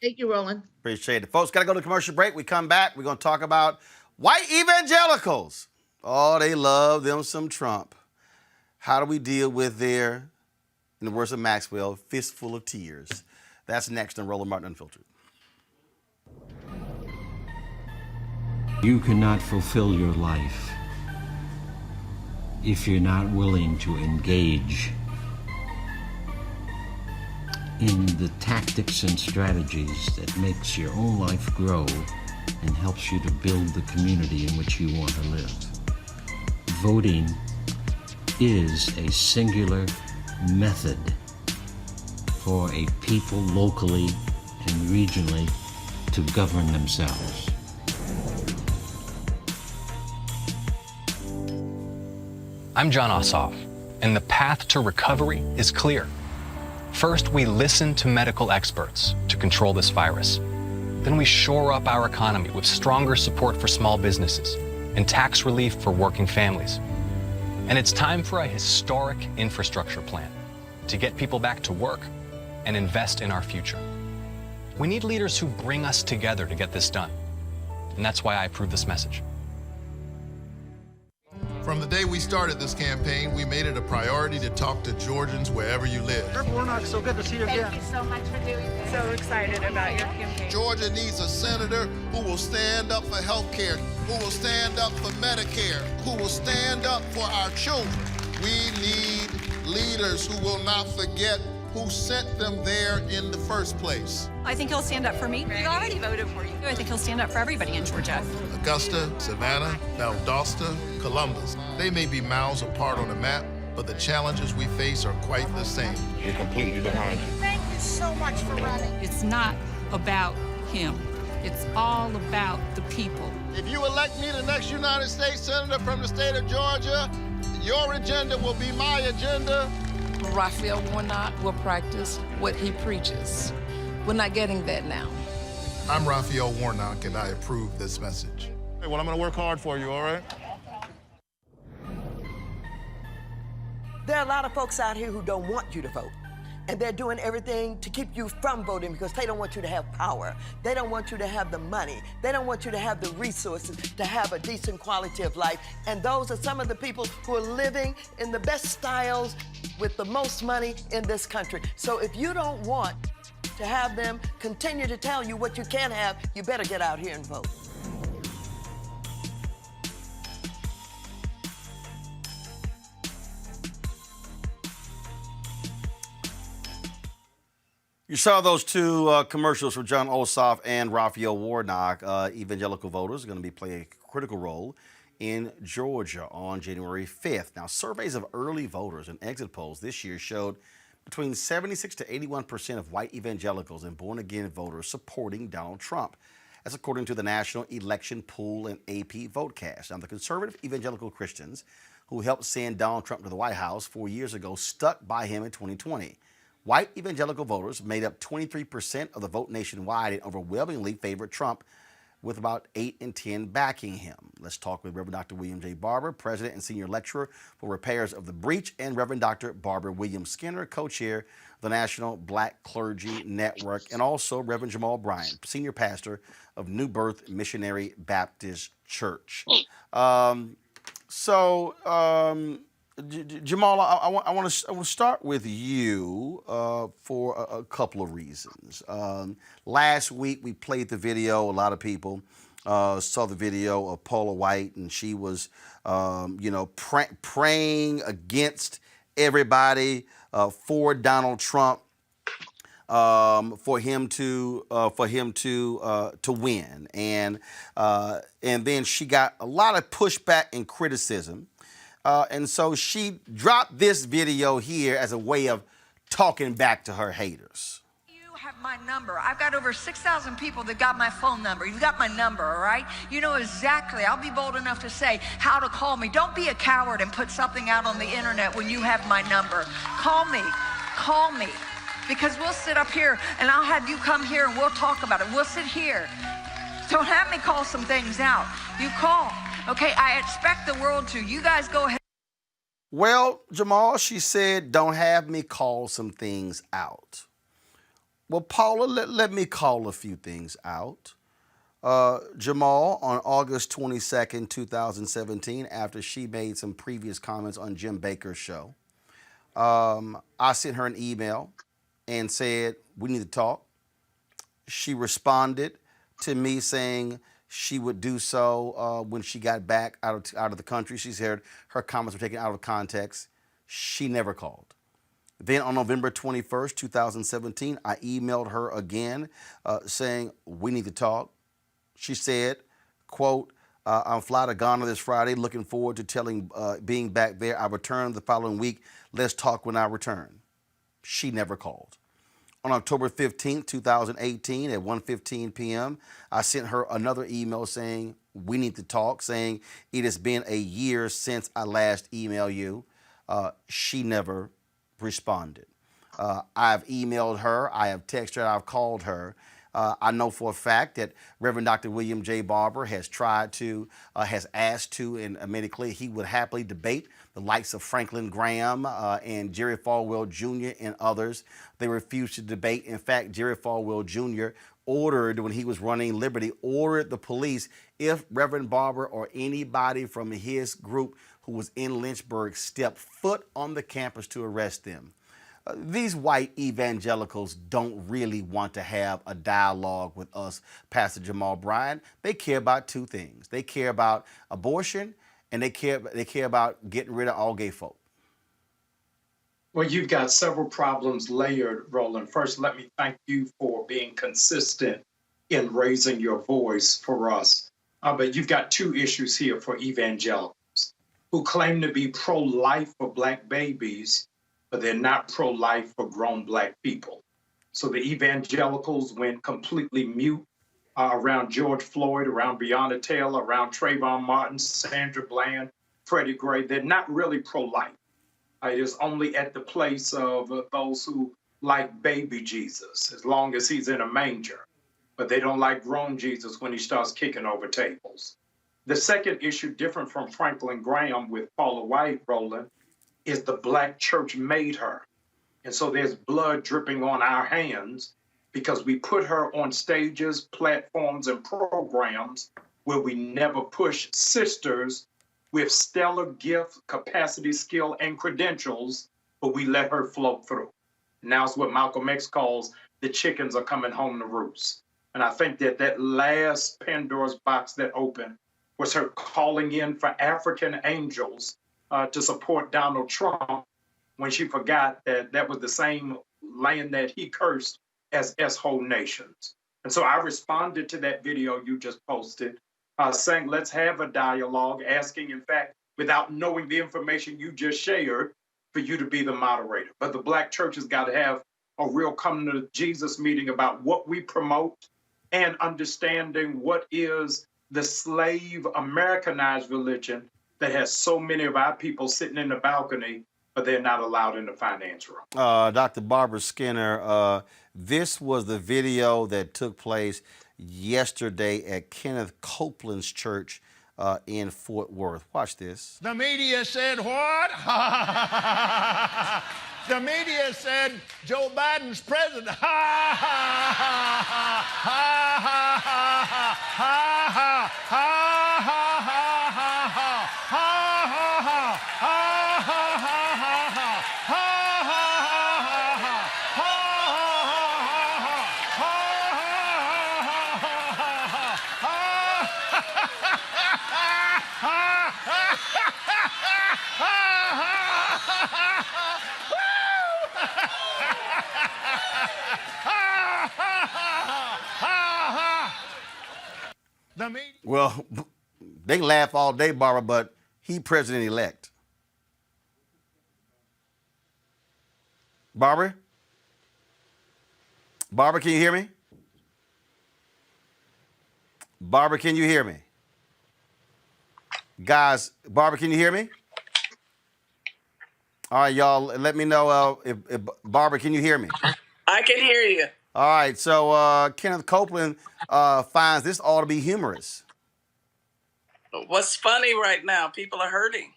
Thank you, Roland. Appreciate it. Folks, got to go to commercial break. We come back. We're going to talk about white evangelicals. Oh, they love them some Trump. How do we deal with their, in the words of Maxwell, fistful of tears? That's next on Roland Martin Unfiltered. You cannot fulfill your life if you're not willing to engage in the tactics and strategies that makes your own life grow and helps you to build the community in which you want to live. Voting is a singular method for a people locally and regionally to govern themselves. I'm John Ossoff, and the path to recovery is clear. First, we listen to medical experts to control this virus. Then we shore up our economy with stronger support for small businesses and tax relief for working families. And it's time for a historic infrastructure plan to get people back to work and invest in our future. We need leaders who bring us together to get this done. And that's why I approve this message. From the day we started this campaign, we made it a priority to talk to Georgians wherever you live. Representative Warnock, so good to see you again. Thank you so much for doing this. So excited about your campaign. Georgia needs a senator who will stand up for health care, who will stand up for Medicare, who will stand up for our children. We need leaders who will not forget who sent them there in the first place. I think he'll stand up for me. We already voted for you. I think he'll stand up for everybody in Georgia. Augusta, Savannah, Valdosta, Columbus. They may be miles apart on a map, but the challenges we face are quite the same. You're completely behind you. Thank you so much for running. It's not about him. It's all about the people. If you elect me the next United States Senator from the state of Georgia, your agenda will be my agenda. Raphael Warnock will practice what he preaches. We're not getting that now. I'm Raphael Warnock, and I approve this message. Hey, well, I'm going to work hard for you, all right? There are a lot of folks out here who don't want you to vote. And they're doing everything to keep you from voting because they don't want you to have power. They don't want you to have the money. They don't want you to have the resources to have a decent quality of life. And those are some of the people who are living in the best styles with the most money in this country. So if you don't want to have them continue to tell you what you can have, you better get out here and vote. You saw those two commercials for John Ossoff and Raphael Warnock. Evangelical voters are going to be playing a critical role in Georgia on January 5th. Now, surveys of early voters and exit polls this year showed between 76 to 81% of white evangelicals and born-again voters supporting Donald Trump. That's according to the National Election Poll and AP Votecast. Now, the conservative evangelical Christians who helped send Donald Trump to the White House 4 years ago stuck by him in 2020. White evangelical voters made up 23% of the vote nationwide and overwhelmingly favored Trump, with about 8 in 10 backing him. Let's talk with Reverend Dr. William J. Barber, President and Senior Lecturer for Repairs of the Breach, and Reverend Dr. Barbara Williams Skinner, co-chair of the National Black Clergy Network, and also Reverend Jamal Bryant, Senior Pastor of New Birth Missionary Baptist Church. Jamal, I want to start with you for a couple of reasons. Last week we played the video. A lot of people saw the video of Paula White, and she was, praying against everybody for Donald Trump, for him to win, and then she got a lot of pushback and criticism. And so she dropped this video here as a way of talking back to her haters. You have my number. I've got over 6,000 people that got my phone number. You got my number, all right? You know exactly. I'll be bold enough to say how to call me. Don't be a coward and put something out on the internet when you have my number. Call me. Call me. Because we'll sit up here and I'll have you come here and we'll talk about it. We'll sit here. Don't have me call some things out. You call. Okay, I expect the world to. You guys go ahead. Well, Jamal, she said, don't have me call some things out. Well, Paula, let me call a few things out. Jamal, on August 22nd, 2017, after she made some previous comments on Jim Bakker's show, I sent her an email and said, we need to talk. She responded to me saying she would do so when she got back out of the country. She said her comments were taken out of context. She never called. Then on November 21st, 2017, I emailed her again saying, we need to talk. She said, quote, I'm fly to Ghana this Friday, looking forward to being back there. I return the following week. Let's talk when I return. She never called. On October 15th, 2018, at 1:15 p.m., I sent her another email saying, we need to talk, saying it has been a year since I last emailed you. She never responded. I've emailed her, I have texted her, I've called her. I know for a fact that Reverend Dr. William J. Barber has has asked to, and made it clear he would happily debate the likes of Franklin Graham and Jerry Falwell Jr. and others. They refused to debate. In fact, Jerry Falwell Jr. ordered, when he was running Liberty, ordered the police, if Reverend Barber or anybody from his group who was in Lynchburg stepped foot on the campus, to arrest them. These white evangelicals don't really want to have a dialogue with us, Pastor Jamal Bryant. They care about two things. They care about abortion, and they care about getting rid of all gay folk. Well, you've got several problems layered, Roland. First, let me thank you for being consistent in raising your voice for us. But you've got two issues here for evangelicals who claim to be pro-life for Black babies, but they're not pro-life for grown Black people. So the evangelicals went completely mute around George Floyd, around Breonna Taylor, around Trayvon Martin, Sandra Bland, Freddie Gray. They're not really pro-life. It is only at the place of those who like baby Jesus, as long as he's in a manger. But they don't like grown Jesus when he starts kicking over tables. The second issue, different from Franklin Graham with Paula White, Roland, is the Black church made her. And so there's blood dripping on our hands because we put her on stages, platforms, and programs where we never push sisters with stellar gift, capacity, skill, and credentials, but we let her float through. Now it's what Malcolm X calls the chickens are coming home to roost. And I think that last Pandora's box that opened was her calling in for African angels to support Donald Trump, when she forgot that that was the same land that he cursed as whole nations. And so I responded to that video you just posted, saying, let's have a dialogue, asking, in fact, without knowing the information you just shared, for you to be the moderator. But the Black church has got to have a real come to Jesus meeting about what we promote and understanding what is the slave Americanized religion that has so many of our people sitting in the balcony, but they're not allowed in the finance room. Dr. Barbara Skinner, this was the video that took place yesterday at Kenneth Copeland's church in Fort Worth. Watch this. The media said what? The media said Joe Biden's president. Ha ha ha ha ha ha ha ha ha ha Well, they can laugh all day, Barbara, but he president-elect. Barbara? Barbara, can you hear me? Barbara, can you hear me? Guys, Barbara, can you hear me? All right, y'all, let me know if Barbara, can you hear me? I can hear you. All right, so Kenneth Copeland finds this ought to be humorous. What's funny right now? People are hurting.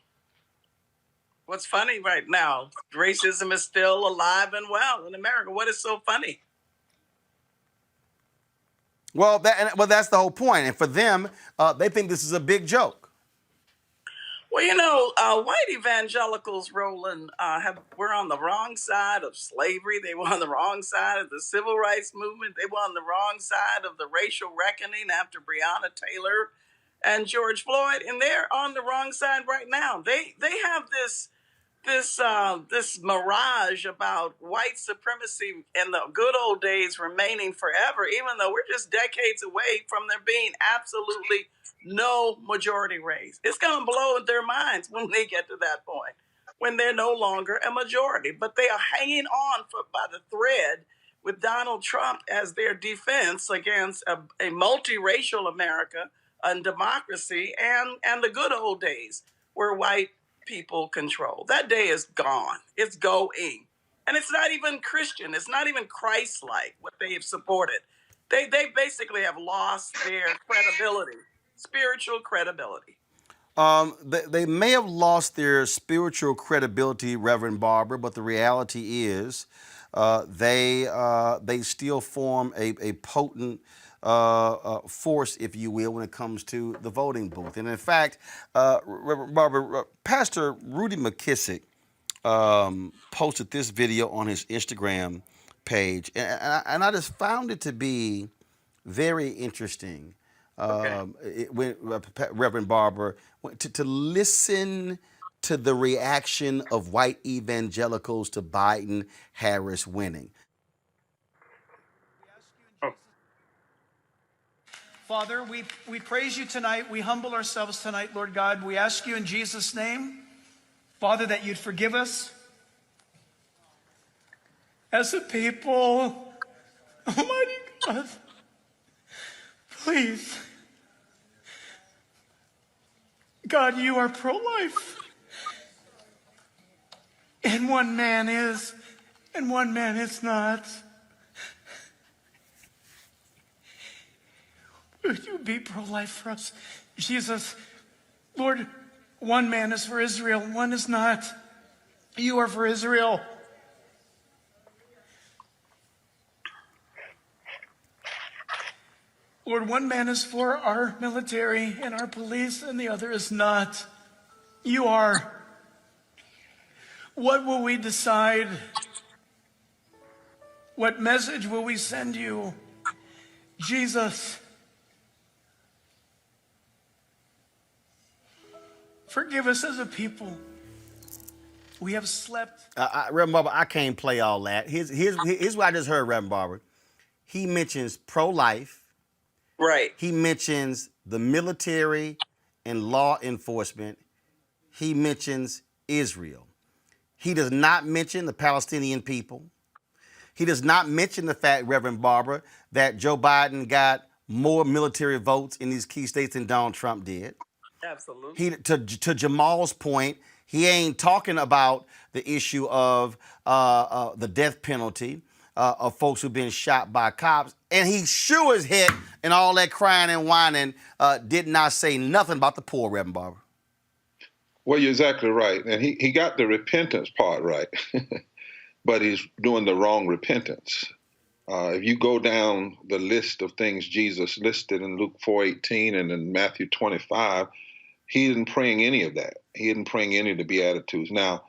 What's funny right now? Racism is still alive and well in America. What is so funny? Well, that's the whole point. And for them, they think this is a big joke. Well, you know, white evangelicals, Roland, were on the wrong side of slavery. They were on the wrong side of the civil rights movement. They were on the wrong side of the racial reckoning after Breonna Taylor and George Floyd, and they're on the wrong side right now. They have this mirage about white supremacy and the good old days remaining forever, even though we're just decades away from there being absolutely no majority race. It's going to blow their minds when they get to that point, when they're no longer a majority. But they are hanging on by the thread with Donald Trump as their defense against a multiracial America and democracy and the good old days where white people control. That day is gone. It's going. And it's not even Christian. It's not even Christ-like what they have supported. They basically have lost their credibility, spiritual credibility. They may have lost their spiritual credibility, Reverend Barber, but the reality is they still form a potent force, if you will, when it comes to the voting booth. And in fact, Reverend Barber, Pastor Rudy McKissick posted this video on his Instagram page, and I just found it to be very interesting. Reverend Barber, to listen to the reaction of white evangelicals to Biden-Harris winning. Father, we praise you tonight. We humble ourselves tonight, Lord God. We ask you in Jesus' name, Father, that you'd forgive us as a people. Almighty God, please. God, you are pro-life. And one man is, and one man is not. Would you be pro-life for us? Jesus, Lord, one man is for Israel, one is not. You are for Israel. Lord, one man is for our military and our police, and the other is not. You are. What will we decide? What message will we send you? Jesus, forgive us as a people. We have slept. Reverend Barber, I can't play all that. Here's what I just heard, Reverend Barber. He mentions pro-life. Right. He mentions the military and law enforcement. He mentions Israel. He does not mention the Palestinian people. He does not mention the fact, Reverend Barber, that Joe Biden got more military votes in these key states than Donald Trump did. Absolutely. To Jamal's point, he ain't talking about the issue of the death penalty of folks who've been shot by cops. And he sure as heck, and all that crying and whining, did not say nothing about the poor, Reverend Barber. Well, you're exactly right. And he got the repentance part right, but he's doing the wrong repentance. If you go down the list of things Jesus listed in Luke 4:18 and in Matthew 25, he isn't praying any of that. He isn't praying any of the Beatitudes. Now,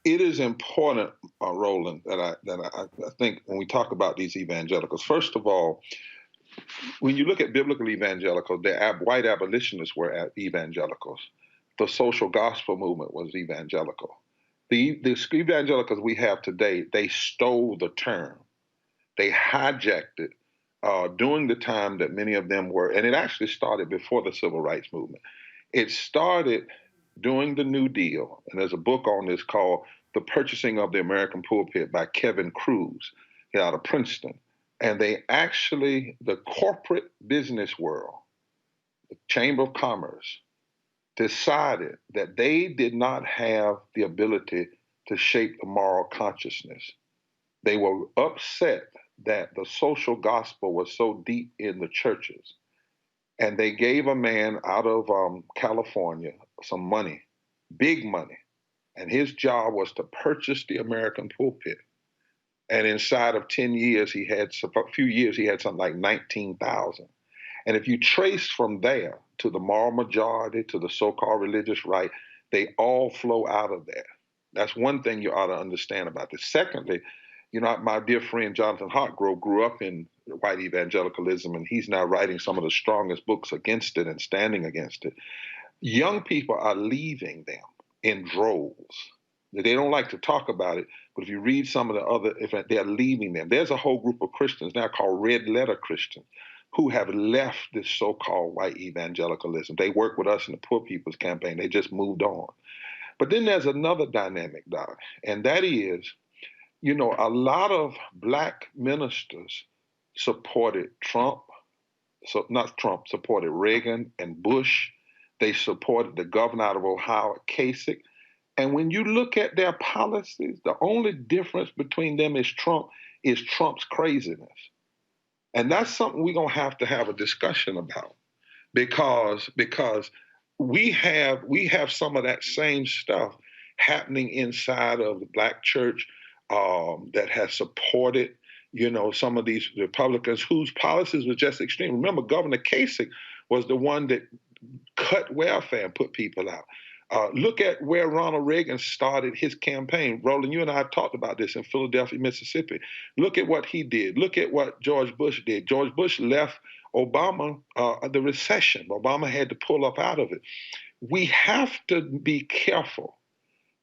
it is important, Roland, that I think when we talk about these evangelicals, first of all, when you look at biblical evangelicals, the white abolitionists were evangelicals. The social gospel movement was evangelical. The evangelicals we have today, they stole the term. They hijacked it during the time that many of them were, and it actually started before the civil rights movement. It started during the New Deal, and there's a book on this called The Purchasing of the American Pulpit by Kevin Cruz out of Princeton. And they actually, the corporate business world, the Chamber of Commerce, decided that they did not have the ability to shape the moral consciousness. They were upset that the social gospel was so deep in the churches. And they gave a man out of California some money, big money. And his job was to purchase the American pulpit. And inside of 10 years, he had something like 19,000. And if you trace from there to the moral majority, to the so-called religious right, they all flow out of there. That's one thing you ought to understand about this. Secondly, you know, my dear friend Jonathan Hartgrove grew up in white evangelicalism, and he's now writing some of the strongest books against it and standing against it. Young people are leaving them in droves. They don't like to talk about it, but if you read some of the other, they're leaving them. There's a whole group of Christians now called red letter Christians who have left this so-called white evangelicalism. They work with us in the Poor People's Campaign. They just moved on. But then there's another dynamic, Doc, and that is, you know, a lot of black ministers supported Trump, supported Reagan and Bush. They supported the governor out of Ohio, Kasich. And when you look at their policies, the only difference between them is Trump's craziness. And that's something we're going to have a discussion about because we have some of that same stuff happening inside of the Black church that has supported, some of these Republicans whose policies were just extreme. Remember, Governor Kasich was the one that cut welfare and put people out. Look at where Ronald Reagan started his campaign. Roland, you and I have talked about this in Philadelphia, Mississippi. Look at what he did. Look at what George Bush did. George Bush left Obama the recession. Obama had to pull up out of it. We have to be careful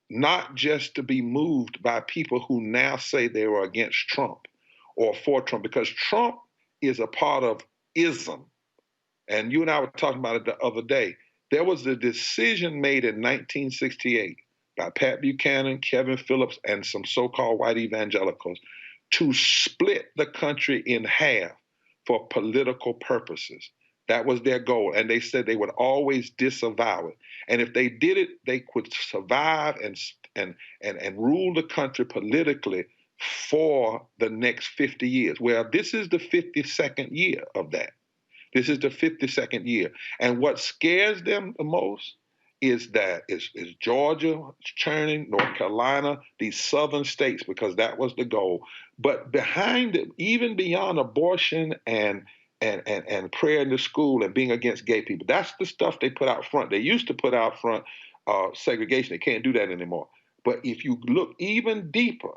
not just to be moved by people who now say they were against Trump or for Trump, because Trump is a part of ism. And you and I were talking about it the other day. There was a decision made in 1968 by Pat Buchanan, Kevin Phillips, and some so-called white evangelicals to split the country in half for political purposes. That was their goal. And they said they would always disavow it. And if they did it, they could survive and rule the country politically for the next 50 years. Well, this is the 52nd year of that. This is the 52nd year. And what scares them the most is that is Georgia churning, North Carolina, these southern states, because that was the goal. But behind it, even beyond abortion and prayer in the school and being against gay people, that's the stuff they put out front. They used to put out front segregation. They can't do that anymore. But if you look even deeper,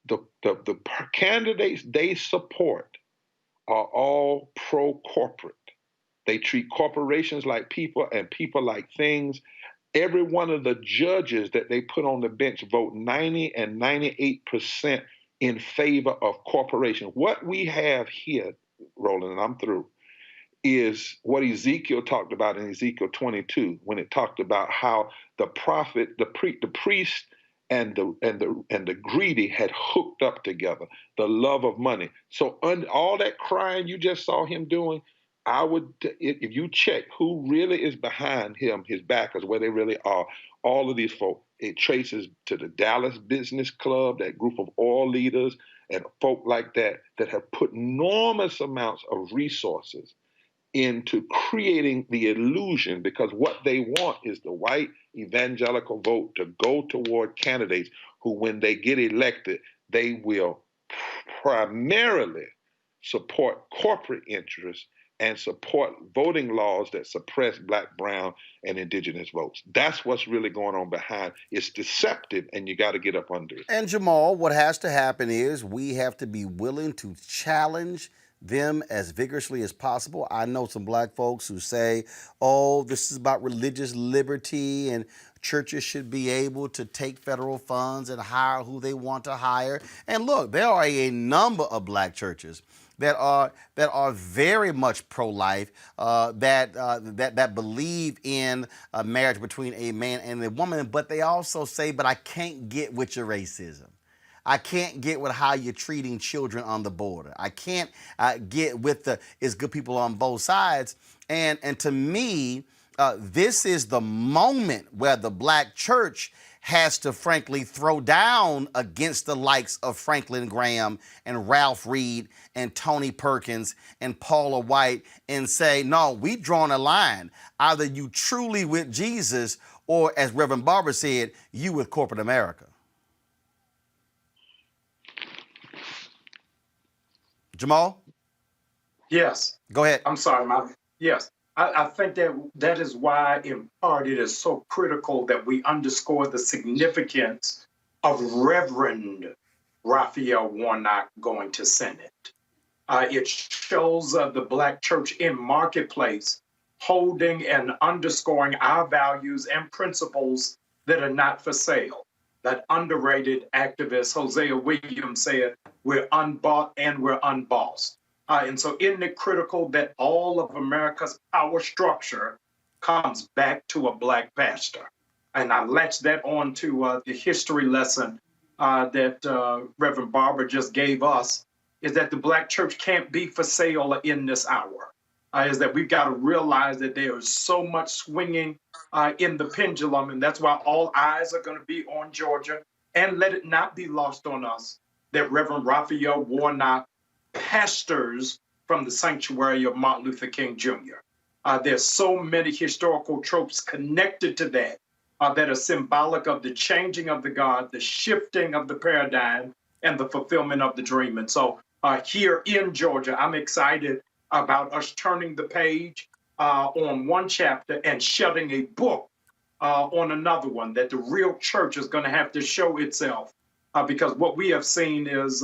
the candidates they support are all pro-corporate. They treat corporations like people and people like things. Every one of the judges that they put on the bench vote 90 and 98% in favor of corporation. What we have here, Roland, and I'm through, is what Ezekiel talked about in Ezekiel 22, when it talked about how the prophet, the priest, and the greedy had hooked up together, the love of money. So all that crying you just saw him doing, if you check who really is behind him, his backers, where they really are, all of these folk, it traces to the Dallas Business Club, that group of oil leaders and folk like that have put enormous amounts of resources into creating the illusion, because what they want is the white evangelical vote to go toward candidates who, when they get elected, they will primarily support corporate interests and support voting laws that suppress Black, brown, and indigenous votes. That's what's really going on behind. It's deceptive, and you got to get up under it. And Jamal, what has to happen is we have to be willing to challenge them as vigorously as possible. I know some Black folks who say, oh, this is about religious liberty and churches should be able to take federal funds and hire who they want to hire. And look, there are a number of Black churches that are very much pro-life, that believe in a marriage between a man and a woman, but they also say, but I can't get with your racism. I can't get with how you're treating children on the border. I can't get with it's good people on both sides. And to me, this is the moment where the Black church has to frankly throw down against the likes of Franklin Graham and Ralph Reed and Tony Perkins and Paula White and say, no, we've drawn a line. Either you truly with Jesus or, as Reverend Barber said, you with corporate America. Jamal? Yes. Go ahead. I'm sorry, yes. I think that is why, in part, it is so critical that we underscore the significance of Reverend Raphael Warnock going to Senate. It shows the Black church in marketplace holding and underscoring our values and principles that are not for sale. That underrated activist Hosea Williams said, we're unbought and we're unbossed. And so isn't it critical that all of America's power structure comes back to a Black pastor? And I latched that on to the history lesson that Reverend Barber just gave us, is that the Black church can't be for sale in this hour. is that we've got to realize that there is so much swinging in the pendulum, and that's why all eyes are going to be on Georgia. And let it not be lost on us that Reverend Raphael Warnock pastors from the sanctuary of Martin Luther King Jr. There's so many historical tropes connected to that that are symbolic of the changing of the guard, the shifting of the paradigm, and the fulfillment of the dream. And so here in Georgia, I'm excited about us turning the page on one chapter and shutting a book on another one, that the real church is going to have to show itself. Because what we have seen is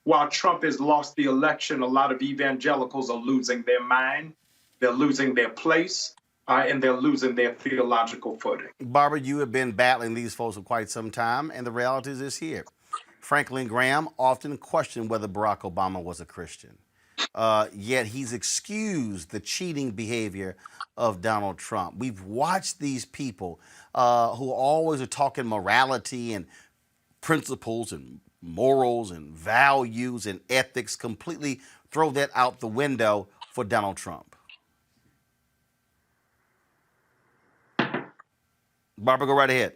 while Trump has lost the election, a lot of evangelicals are losing their mind, they're losing their place, and they're losing their theological footing. Barbara, you have been battling these folks for quite some time, and the reality is this here. Franklin Graham often questioned whether Barack Obama was a Christian. Yet he's excused the cheating behavior of Donald Trump. We've watched these people who always are talking morality and principles and morals and values and ethics completely throw that out the window for Donald Trump. Barbara, go right ahead.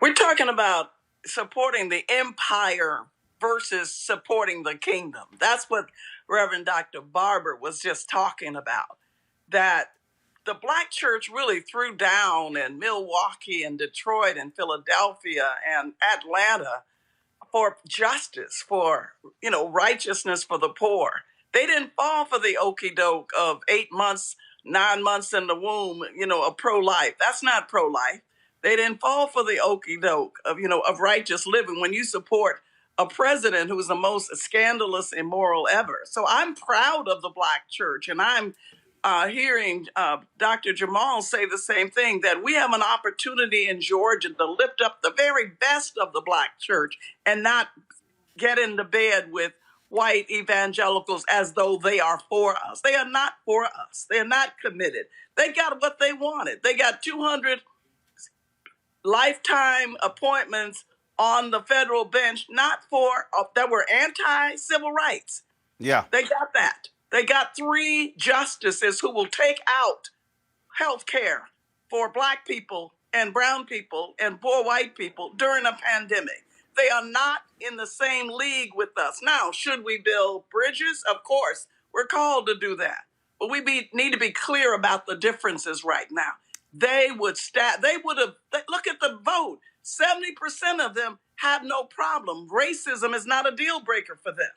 We're talking about supporting the empire versus supporting the kingdom. That's what Reverend Dr. Barber was just talking about. That the black church really threw down in Milwaukee and Detroit and Philadelphia and Atlanta for justice, for, righteousness for the poor. They didn't fall for the okie doke of 8 months, 9 months in the womb, of pro-life. That's not pro-life. They didn't fall for the okie doke of, of righteous living when you support a president who's the most scandalous, immoral ever. So I'm proud of the black church, and I'm hearing Dr. Jamal say the same thing, that we have an opportunity in Georgia to lift up the very best of the black church and not get into bed with white evangelicals as though they are for us. They are not for us. They are not committed. They got what they wanted. They got 200 lifetime appointments on the federal bench, not for, that were anti-civil rights. Yeah. They got that. They got 3 justices who will take out health care for black people and brown people and poor white people during a pandemic. They are not in the same league with us. Now, should we build bridges? Of course, we're called to do that. But we need to be clear about the differences right now. They would look at the vote. 70% of them have no problem. Racism is not a deal breaker for them.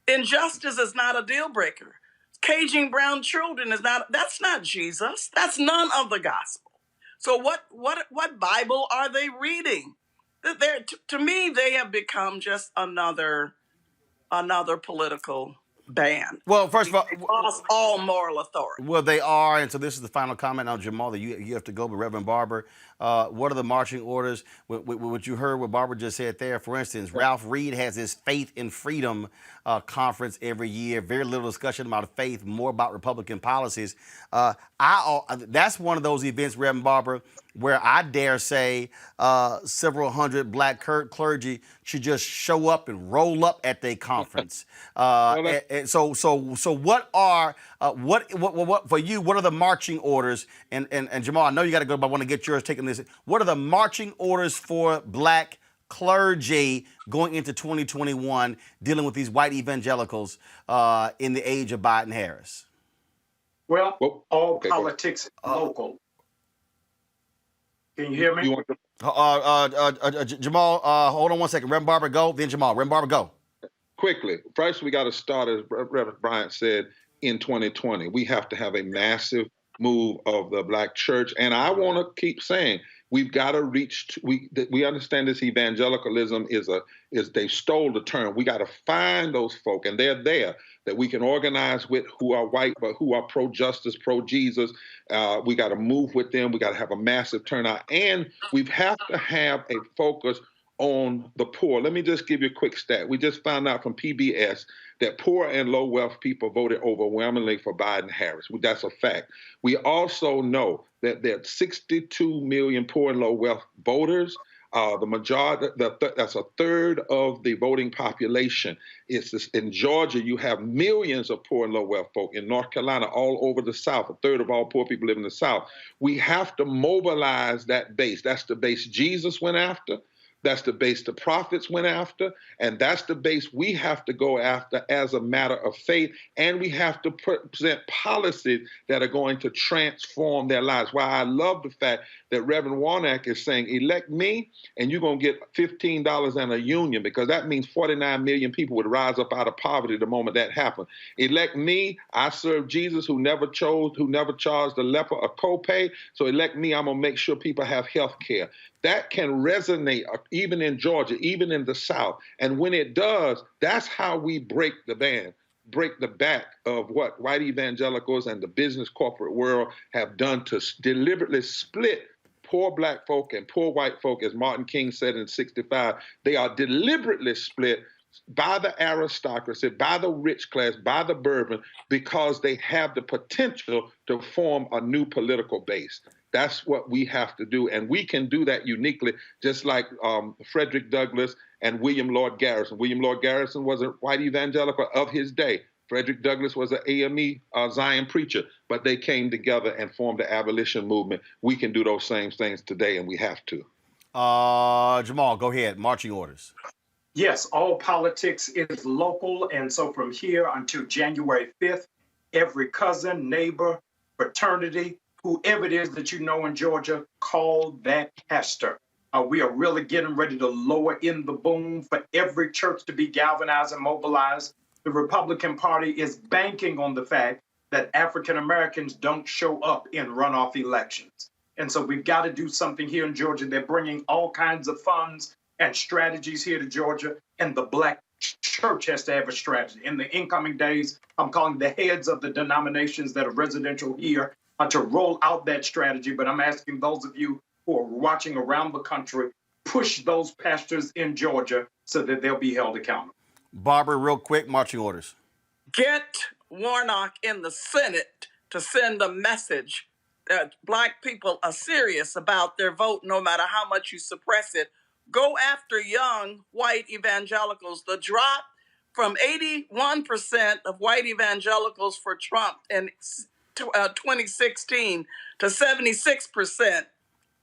Injustice is not a deal breaker. Caging brown children that's not Jesus. That's none of the gospel. So what Bible are they reading? To me, they have become just another political band. Well, first of all, they lost all moral authority. Well, they are, and so this is the final comment on Jamal that you have to go. But Reverend Barber, what are the marching orders? What you heard, what Barber just said there. For instance, Ralph Reed has his Faith in Freedom conference every year. Very little discussion about faith, more about Republican policies. That's one of those events, Reverend Barber, where I dare say several hundred black clergy should just show up and roll up at their conference. So what are what for you? What are the marching orders? And Jamal, I know you got to go, but I want to get yours taking this. What are the marching orders for black clergy going into 2021, dealing with these white evangelicals in the age of Biden-Harris? Well, all politics is local. Can you hear me? Jamal, hold on one second. Reverend Barber, go. Then Jamal. Reverend Barber, go. Quickly, first we got to start, as Reverend Bryant said, in 2020. We have to have a massive move of the black church. And I want to keep saying, we've got to reach, we understand this evangelicalism is they stole the term. We got to find those folk, and they're there, that we can organize with, who are white, but who are pro-justice, pro-Jesus. We got to move with them. We got to have a massive turnout. And we have to have a focus on the poor. Let me just give you a quick stat. We just found out from PBS that poor and low wealth people voted overwhelmingly for Biden-Harris. That's a fact. We also know that there are 62 million poor and low wealth voters. The majority, that's a third of the voting population. In Georgia, you have millions of poor and low wealth folk. In North Carolina, all over the South, a third of all poor people live in the South. We have to mobilize that base. That's the base Jesus went after. That's the base the prophets went after, and that's the base we have to go after as a matter of faith, and we have to present policies that are going to transform their lives. Why I love the fact that Reverend Warnock is saying, elect me, and you're going to get $15 and a union, because that means 49 million people would rise up out of poverty the moment that happened. Elect me, I serve Jesus who never charged the leper a copay, so elect me, I'm going to make sure people have health care. That can resonate even in Georgia, even in the South. And when it does, that's how we break the back of what white evangelicals and the business corporate world have done to deliberately split poor black folk and poor white folk. As Martin King said in '65, they are deliberately split by the aristocracy, by the rich class, by the bourbon, because they have the potential to form a new political base. That's what we have to do, and we can do that uniquely, just like Frederick Douglass and William Lloyd Garrison. William Lloyd Garrison was a white evangelical of his day. Frederick Douglass was an AME Zion preacher, but they came together and formed the abolition movement. We can do those same things today, and we have to. Jamal, go ahead. Marching orders. Yes, all politics is local, and so from here until January 5th, every cousin, neighbor, fraternity, whoever it is that you know in Georgia, call that pastor. We are really getting ready to lower in the boom for every church to be galvanized and mobilized. The Republican Party is banking on the fact that African Americans don't show up in runoff elections. And so we've got to do something here in Georgia. They're bringing all kinds of funds and strategies here to Georgia, and the Black church has to have a strategy. In the incoming days, I'm calling the heads of the denominations that are residential here to roll out that strategy. But I'm asking those of you who are watching around the country, push those pastors in Georgia so that they'll be held accountable. Barbara, real quick, marching orders. Get Warnock in the Senate to send a message that Black people are serious about their vote, no matter how much you suppress it. Go after young white evangelicals. The drop from 81% of white evangelicals for Trump in 2016 to 76%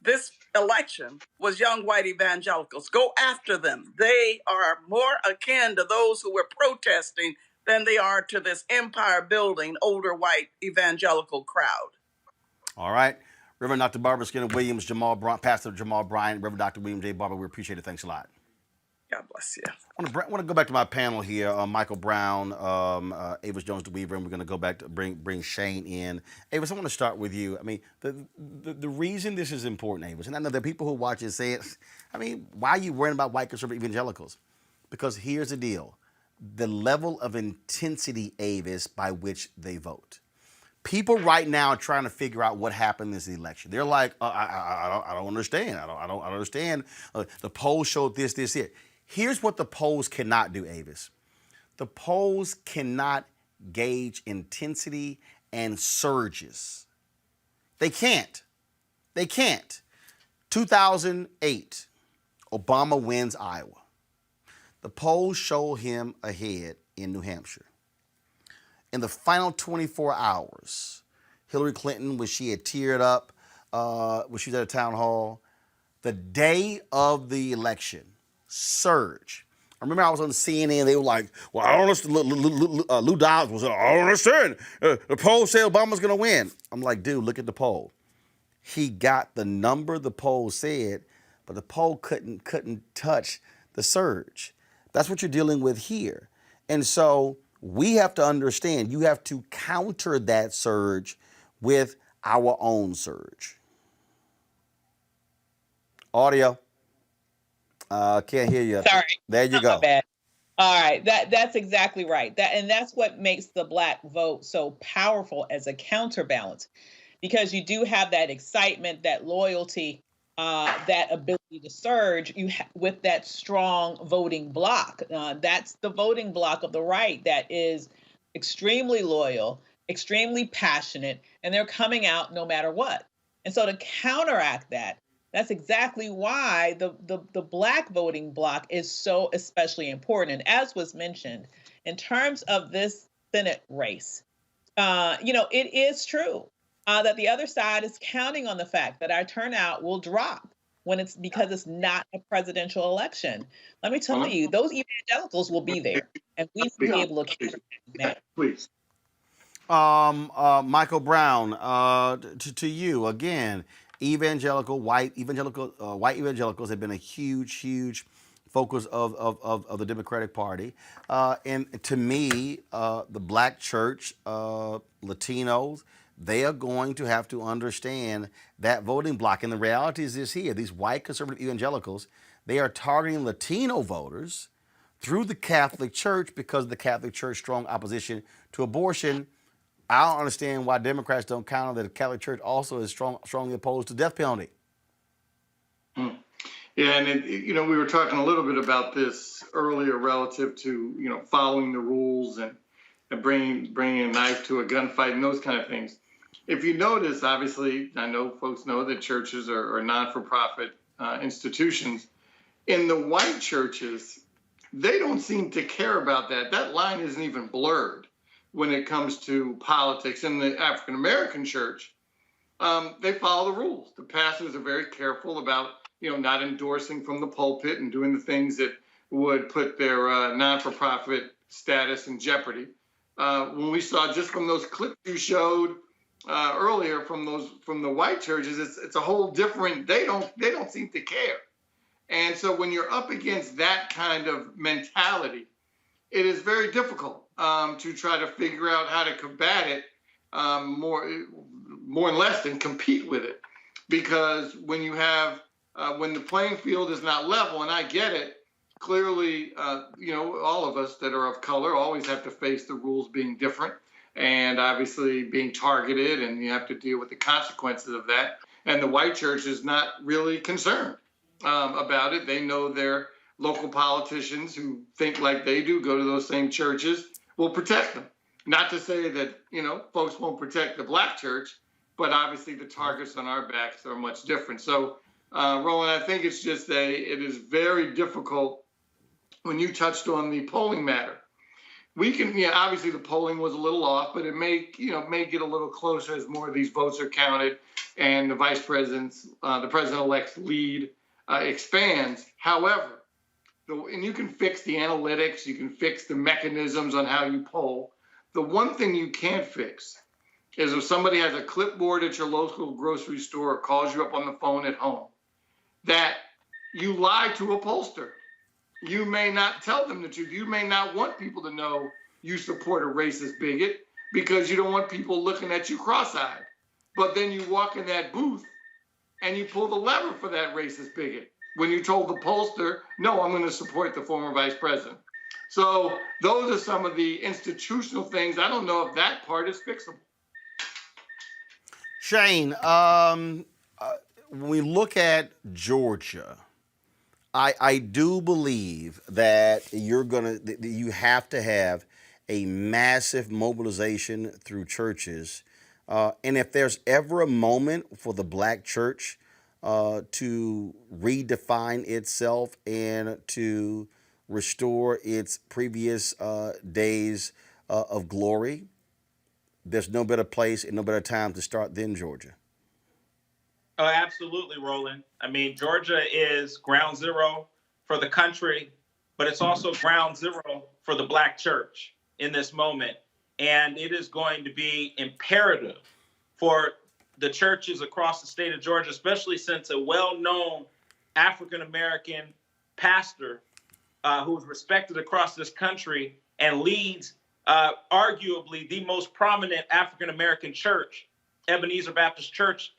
this election was young white evangelicals. Go after them. They are more akin to those who were protesting than they are to this empire building older white evangelical crowd. All right. Reverend Dr. Barbara Skinner Williams, Pastor Jamal Bryant, Reverend Dr. William J. Barber, we appreciate it. Thanks a lot. God bless you. I want to go back to my panel here. Michael Brown, Avis Jones-DeWeaver, and we're going to go back to bring Shane in. Avis, I want to start with you. I mean, the reason this is important, Avis, and I know there are people who watch it say, I mean, why are you worrying about white conservative evangelicals? Because here's the deal. The level of intensity, Avis, by which they vote. People right now are trying to figure out what happened in this election. They're like, I don't understand. I don't understand. The polls showed this, here. Here's what the polls cannot do, Avis. The polls cannot gauge intensity and surges. They can't. 2008, Obama wins Iowa. The polls show him ahead in New Hampshire. In the final 24 hours, Hillary Clinton, when she had teared up, when she was at a town hall, the day of the election, surge. I remember I was on CNN. They were like, well, I don't understand. Lou Dobbs was like, I don't understand. The poll said Obama's going to win. I'm like, dude, look at the poll. He got the number the poll said, but the poll couldn't touch the surge. That's what you're dealing with here. And so we have to understand, you have to counter that surge with our own surge. Audio. Can't hear you. Sorry. There you go. My bad. All right. That's exactly right. That's what makes the Black vote so powerful as a counterbalance, because you do have that excitement, that loyalty, that ability to surge with that strong voting bloc. That's the voting bloc of the right that is extremely loyal, extremely passionate, and they're coming out no matter what. And so to counteract that That's exactly why the Black voting bloc is so especially important. And as was mentioned, in terms of this Senate race, it is true that the other side is counting on the fact that our turnout will drop because it's not a presidential election. Let me tell you, those evangelicals will be there, and we need to be able to counteract that. Please. Michael Brown, to you again. White evangelicals have been a huge focus of the Democratic Party, and to me, the Black church, Latinos, they are going to have to understand that voting block. And the reality is this here: these white conservative evangelicals, they are targeting Latino voters through the Catholic Church because of the Catholic Church's strong opposition to abortion. I don't understand why Democrats don't counter that the Catholic Church also is strongly opposed to death penalty. Yeah, and we were talking a little bit about this earlier relative to following the rules and bringing a knife to a gunfight and those kind of things. If you notice, obviously, I know folks know that churches are non-for-profit institutions. In the white churches, they don't seem to care about that. That line isn't even blurred when it comes to politics. In the African American church, they follow the rules. The pastors are very careful about, not endorsing from the pulpit and doing the things that would put their non-for-profit status in jeopardy. When we saw just from those clips you showed earlier from the white churches, it's a whole different. They don't seem to care. And so when you're up against that kind of mentality, it is very difficult to try to figure out how to combat it more and less than compete with it. Because when you have, when the playing field is not level, and I get it, clearly, all of us that are of color always have to face the rules being different and obviously being targeted, and you have to deal with the consequences of that. And the white church is not really concerned about it. They know their local politicians who think like they do, go to those same churches, will protect them. Not to say that, folks won't protect the Black church, but obviously the targets on our backs are much different. So, Roland, I think it's just it is very difficult when you touched on the polling matter. We can, obviously the polling was a little off, but it may get a little closer as more of these votes are counted and the the president-elect's lead expands. However, and you can fix the analytics, you can fix the mechanisms on how you poll. The one thing you can't fix is if somebody has a clipboard at your local grocery store or calls you up on the phone at home, that you lie to a pollster. You may not tell them the truth. You may not want people to know you support a racist bigot because you don't want people looking at you cross-eyed. But then you walk in that booth and you pull the lever for that racist bigot when you told the pollster, no, I'm going to support the former vice president. So those are some of the institutional things. I don't know if that part is fixable. Shane, when we look at Georgia, I do believe that you have to have a massive mobilization through churches. And if there's ever a moment for the Black church to redefine itself and to restore its previous days of glory, there's no better place and no better time to start than Georgia. Oh, absolutely, Roland. I mean, Georgia is ground zero for the country, but it's also ground zero for the Black church in this moment. And it is going to be imperative for the churches across the state of Georgia, especially since a well-known African-American pastor who is respected across this country and leads arguably the most prominent African-American church, Ebenezer Baptist Church,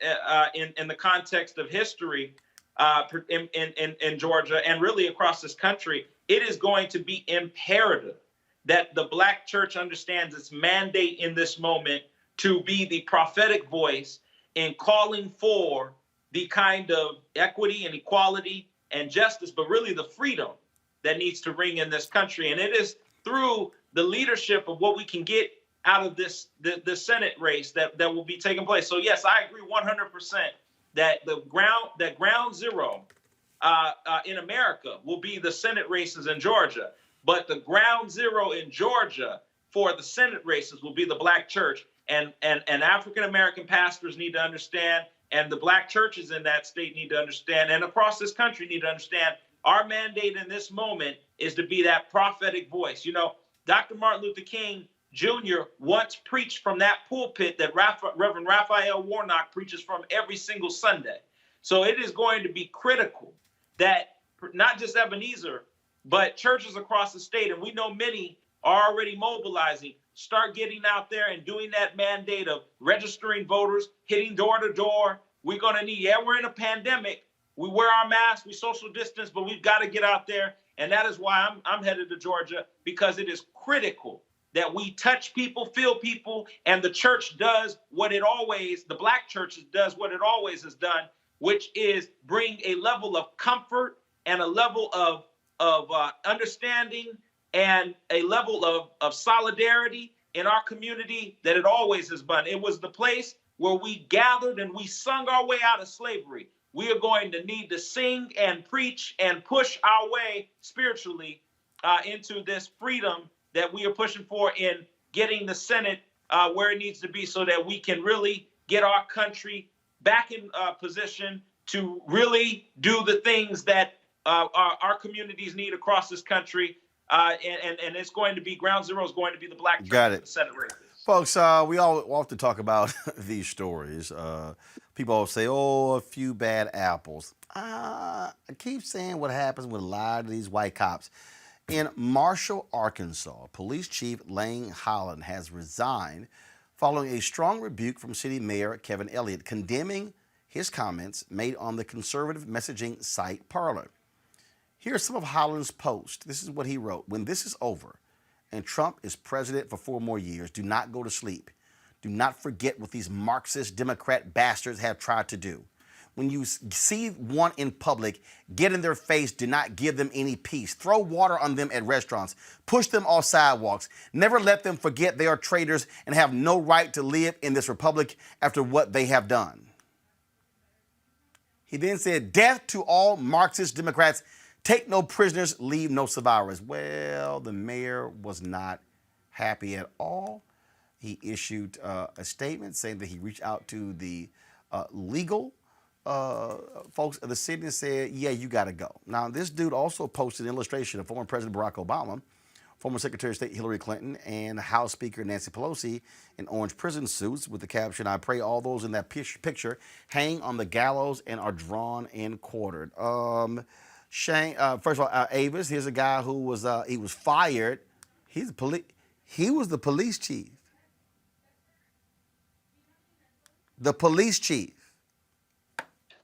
in the context of history in Georgia and really across this country. It is going to be imperative that the Black church understands its mandate in this moment to be the prophetic voice in calling for the kind of equity and equality and justice, but really the freedom that needs to ring in this country. And it is through the leadership of what we can get out of the Senate race that will be taking place. So yes, I agree 100% that ground zero in America will be the Senate races in Georgia, but the ground zero in Georgia for the Senate races will be the Black church, and African American pastors need to understand, and the Black churches in that state need to understand, and across this country need to understand. Our mandate in this moment is to be that prophetic voice. You know, Dr. Martin Luther King Jr. once preached from that pulpit that Reverend Raphael Warnock preaches from every single Sunday. So it is going to be critical that not just Ebenezer, but churches across the state, and we know many are already mobilizing, start getting out there and doing that mandate of registering voters, hitting door to door. We're going to need, we're in a pandemic. We wear our masks, we social distance, but we've got to get out there. And that is why I'm headed to Georgia, because it is critical that we touch people, feel people, and the church does what it always, the Black church does what it always has done, which is bring a level of comfort and a level of understanding and a level of solidarity in our community that it always has been. It was the place where we gathered and we sung our way out of slavery. We are going to need to sing and preach and push our way spiritually into this freedom that we are pushing for in getting the Senate where it needs to be, so that we can really get our country back in position to really do the things that our communities need across this country. And it's going to be, ground zero is going to be the Black church. Got it. The Senate races. Folks, we all often talk about these stories. People always say, oh, a few bad apples. I keep saying what happens with a lot of these white cops. In Marshall, Arkansas, Police Chief Lane Holland has resigned following a strong rebuke from City Mayor Kevin Elliott, condemning his comments made on the conservative messaging site Parler. Here's some of Holland's post. This is what he wrote. When this is over and Trump is president for 4 more years, do not go to sleep. Do not forget what these Marxist Democrat bastards have tried to do. When you see one in public, get in their face. Do not give them any peace. Throw water on them at restaurants. Push them off sidewalks. Never let them forget they are traitors and have no right to live in this republic after what they have done. He then said, death to all Marxist Democrats. Take no prisoners, leave no survivors. Well, the mayor was not happy at all. He issued a statement saying that he reached out to the legal folks of the city and said, yeah, you got to go. Now, this dude also posted an illustration of former President Barack Obama, former Secretary of State Hillary Clinton, and House Speaker Nancy Pelosi in orange prison suits with the caption, I pray all those in that picture hang on the gallows and are drawn and quartered. Shane, first of all, Avis, here's a guy who was, he was fired. He was the police chief. The police chief.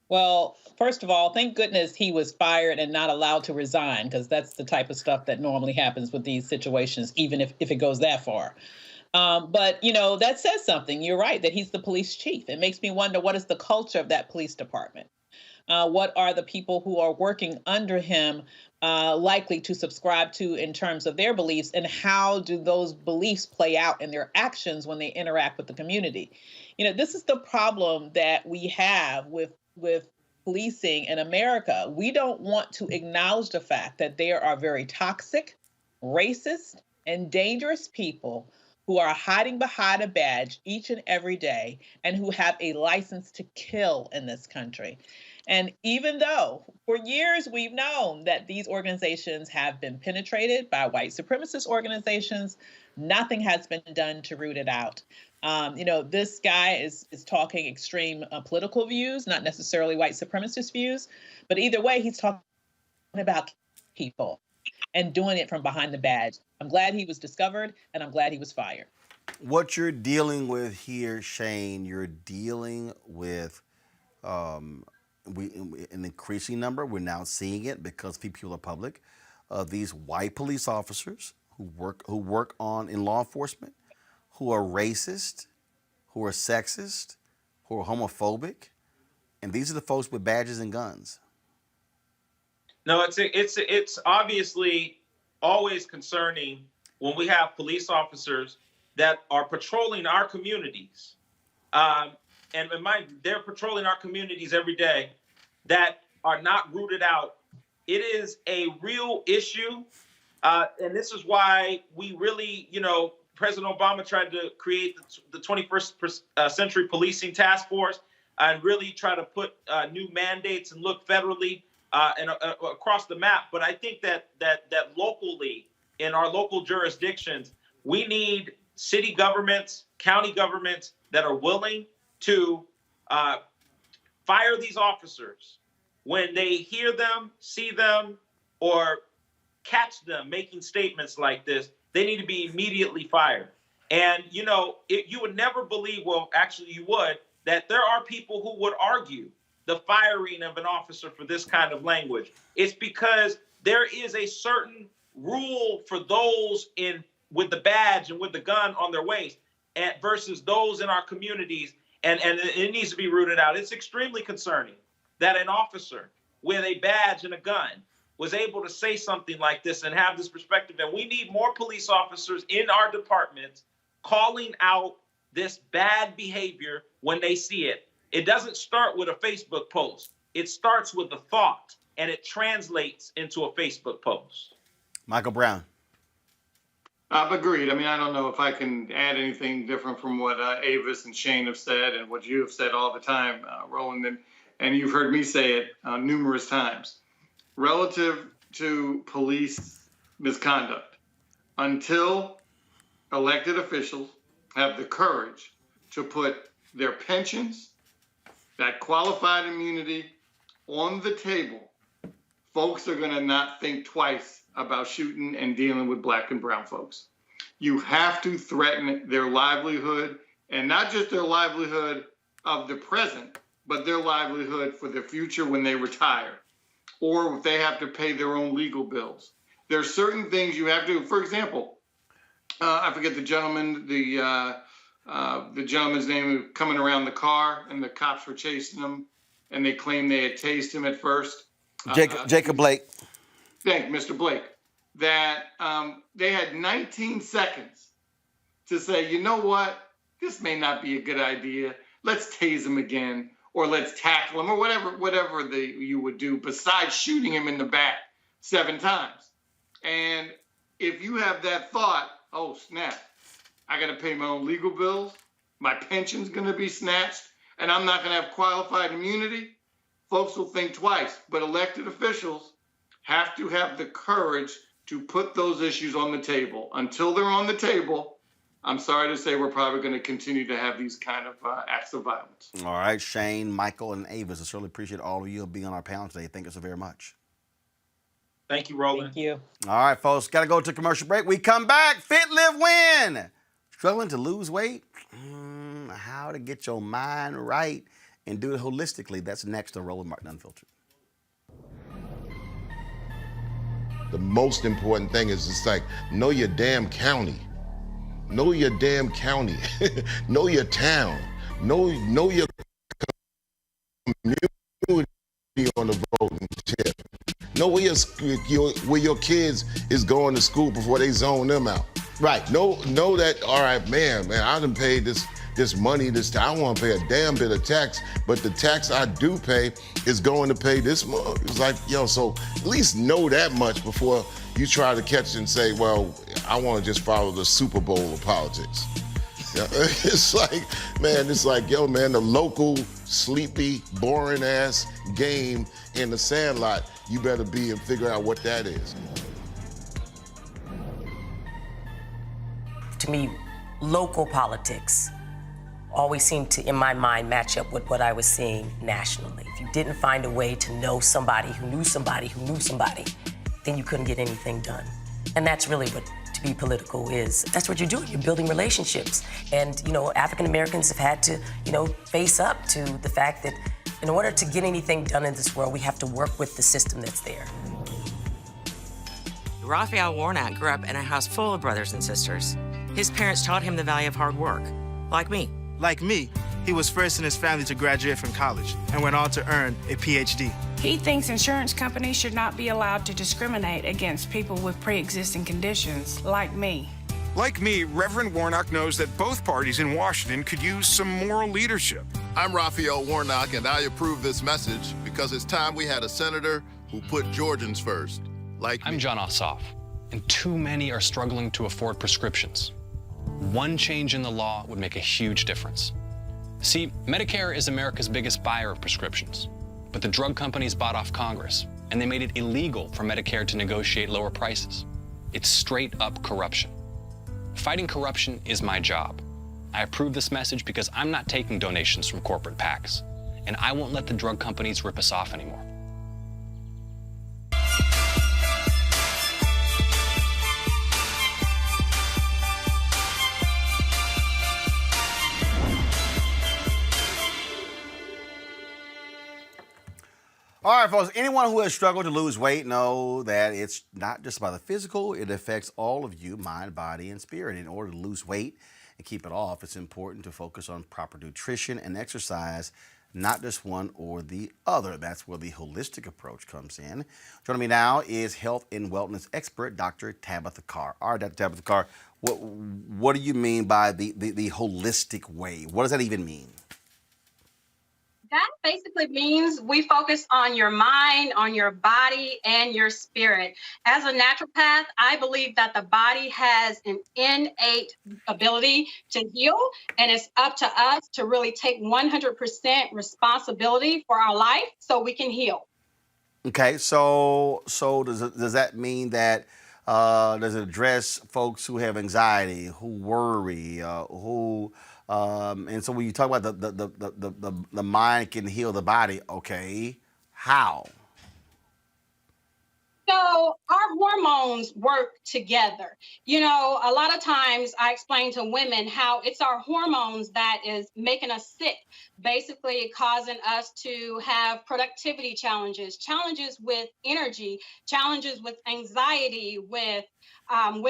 Well, first of all, thank goodness he was fired and not allowed to resign, because that's the type of stuff that normally happens with these situations, even if it goes that far. But, you know, that says something. You're right, that he's the police chief. It makes me wonder, what is the culture of that police department? What are the people who are working under him likely to subscribe to in terms of their beliefs, and how do those beliefs play out in their actions when they interact with the community? You know, this is the problem that we have with policing in America. We don't want to acknowledge the fact that there are very toxic, racist, and dangerous people who are hiding behind a badge each and every day and who have a license to kill in this country. And even though for years we've known that these organizations have been penetrated by white supremacist organizations, nothing has been done to root it out. You know, this guy is talking extreme political views, not necessarily white supremacist views, but either way, he's talking about people and doing it from behind the badge. I'm glad he was discovered, and I'm glad he was fired. What you're dealing with here, Shane, you're dealing with an increasing number. We're now seeing it because people are public. These white police officers who work in law enforcement, who are racist, who are sexist, who are homophobic, and these are the folks with badges and guns. No, it's obviously always concerning when we have police officers that are patrolling our communities, and mind you, they're patrolling our communities every day, that are not rooted out. It is a real issue. And this is why we really, President Obama tried to create the 21st Century Policing Task Force and really try to put new mandates and look federally and across the map. But I think that locally, in our local jurisdictions, we need city governments, county governments that are willing to fire these officers when they hear them, see them, or catch them making statements like this. They need to be immediately fired. And, you would never believe, well, actually you would, that there are people who would argue the firing of an officer for this kind of language. It's because there is a certain rule for those with the badge and with the gun on their waist versus those in our communities. And it needs to be rooted out. It's extremely concerning that an officer with a badge and a gun was able to say something like this and have this perspective. And we need more police officers in our departments calling out this bad behavior when they see it. It doesn't start with a Facebook post. It starts with a thought, and it translates into a Facebook post. Michael Brown. I've agreed. I mean, I don't know if I can add anything different from what Avis and Shane have said and what you have said all the time, Roland, and you've heard me say it numerous times. Relative to police misconduct, until elected officials have the courage to put their pensions, that qualified immunity on the table, folks are going to not think twice about shooting and dealing with black and brown folks. You have to threaten their livelihood, and not just their livelihood of the present, but their livelihood for the future when they retire, or if they have to pay their own legal bills. There are certain things you have to do. For example, I forget the gentleman, the gentleman's name, coming around the car, and the cops were chasing him, and they claimed they had tased him at first. Jacob Blake. Thank you, Mr. Blake. That they had 19 seconds to say, you know what, this may not be a good idea. Let's tase him again, or let's tackle him, or whatever you would do besides shooting him in the back 7 times. And if you have that thought, oh snap, I got to pay my own legal bills, my pension's going to be snatched, and I'm not going to have qualified immunity, folks will think twice. But elected officials have to have the courage to put those issues on the table. Until they're on the table, I'm sorry to say we're probably going to continue to have these kind of acts of violence. All right, Shane, Michael, and Avis, I certainly appreciate all of you being on our panel today. Thank you so very much. Thank you, Roland. Thank you. All right, folks, got to go to commercial break. We come back. Fit, live, win. Struggling to lose weight? How to get your mind right and do it holistically. That's next on Roland Martin Unfiltered. The most important thing is it's like, know your damn county. Know your damn county. Know your town. Know your community on the voting tip. Know where your kids is going to school before they zone them out. Right. Know that, all right, man, I done paid this money this time. I don't want to pay a damn bit of tax, but the tax I do pay is going to pay this month. It's like, so at least know that much before you try to catch and say, well, I want to just follow the Super Bowl of politics. It's like, the local, sleepy, boring ass game in the Sandlot, you better be and figure out what that is. To me, local politics always seemed to, in my mind, match up with what I was seeing nationally. If you didn't find a way to know somebody who knew somebody who knew somebody, then you couldn't get anything done. And that's really what to be political is. That's what you're doing. You're building relationships. And, African Americans have had to, face up to the fact that in order to get anything done in this world, we have to work with the system that's there. Raphael Warnock grew up in a house full of brothers and sisters. His parents taught him the value of hard work, like me. Like me, he was first in his family to graduate from college and went on to earn a PhD. He thinks insurance companies should not be allowed to discriminate against people with pre-existing conditions, like me. Like me, Reverend Warnock knows that both parties in Washington could use some moral leadership. I'm Raphael Warnock, and I approve this message because it's time we had a senator who put Georgians first. I'm John Ossoff, and too many are struggling to afford prescriptions. One change in the law would make a huge difference. See, Medicare is America's biggest buyer of prescriptions, but the drug companies bought off Congress, and they made it illegal for Medicare to negotiate lower prices. It's straight up corruption. Fighting corruption is my job. I approve this message because I'm not taking donations from corporate PACs, and I won't let the drug companies rip us off anymore. All right, folks, anyone who has struggled to lose weight know that it's not just about the physical. It affects all of you, mind, body, and spirit. In order to lose weight and keep it off, it's important to focus on proper nutrition and exercise, not just one or the other. That's where the holistic approach comes in. Joining me now is health and wellness expert, Dr. Tabitha Carr. All right, Dr. Tabitha Carr, what do you mean by the holistic way? What does that even mean? That basically means we focus on your mind, on your body, and your spirit. As a naturopath, I believe that the body has an innate ability to heal, and it's up to us to really take 100% responsibility for our life so we can heal. Okay, so does that mean that does it address folks who have anxiety, who worry, and so when you talk about the mind can heal the body, okay, how? So our hormones work together. You know, a lot of times I explain to women how it's our hormones that is making us sick, basically causing us to have productivity challenges, challenges with energy, challenges with anxiety, with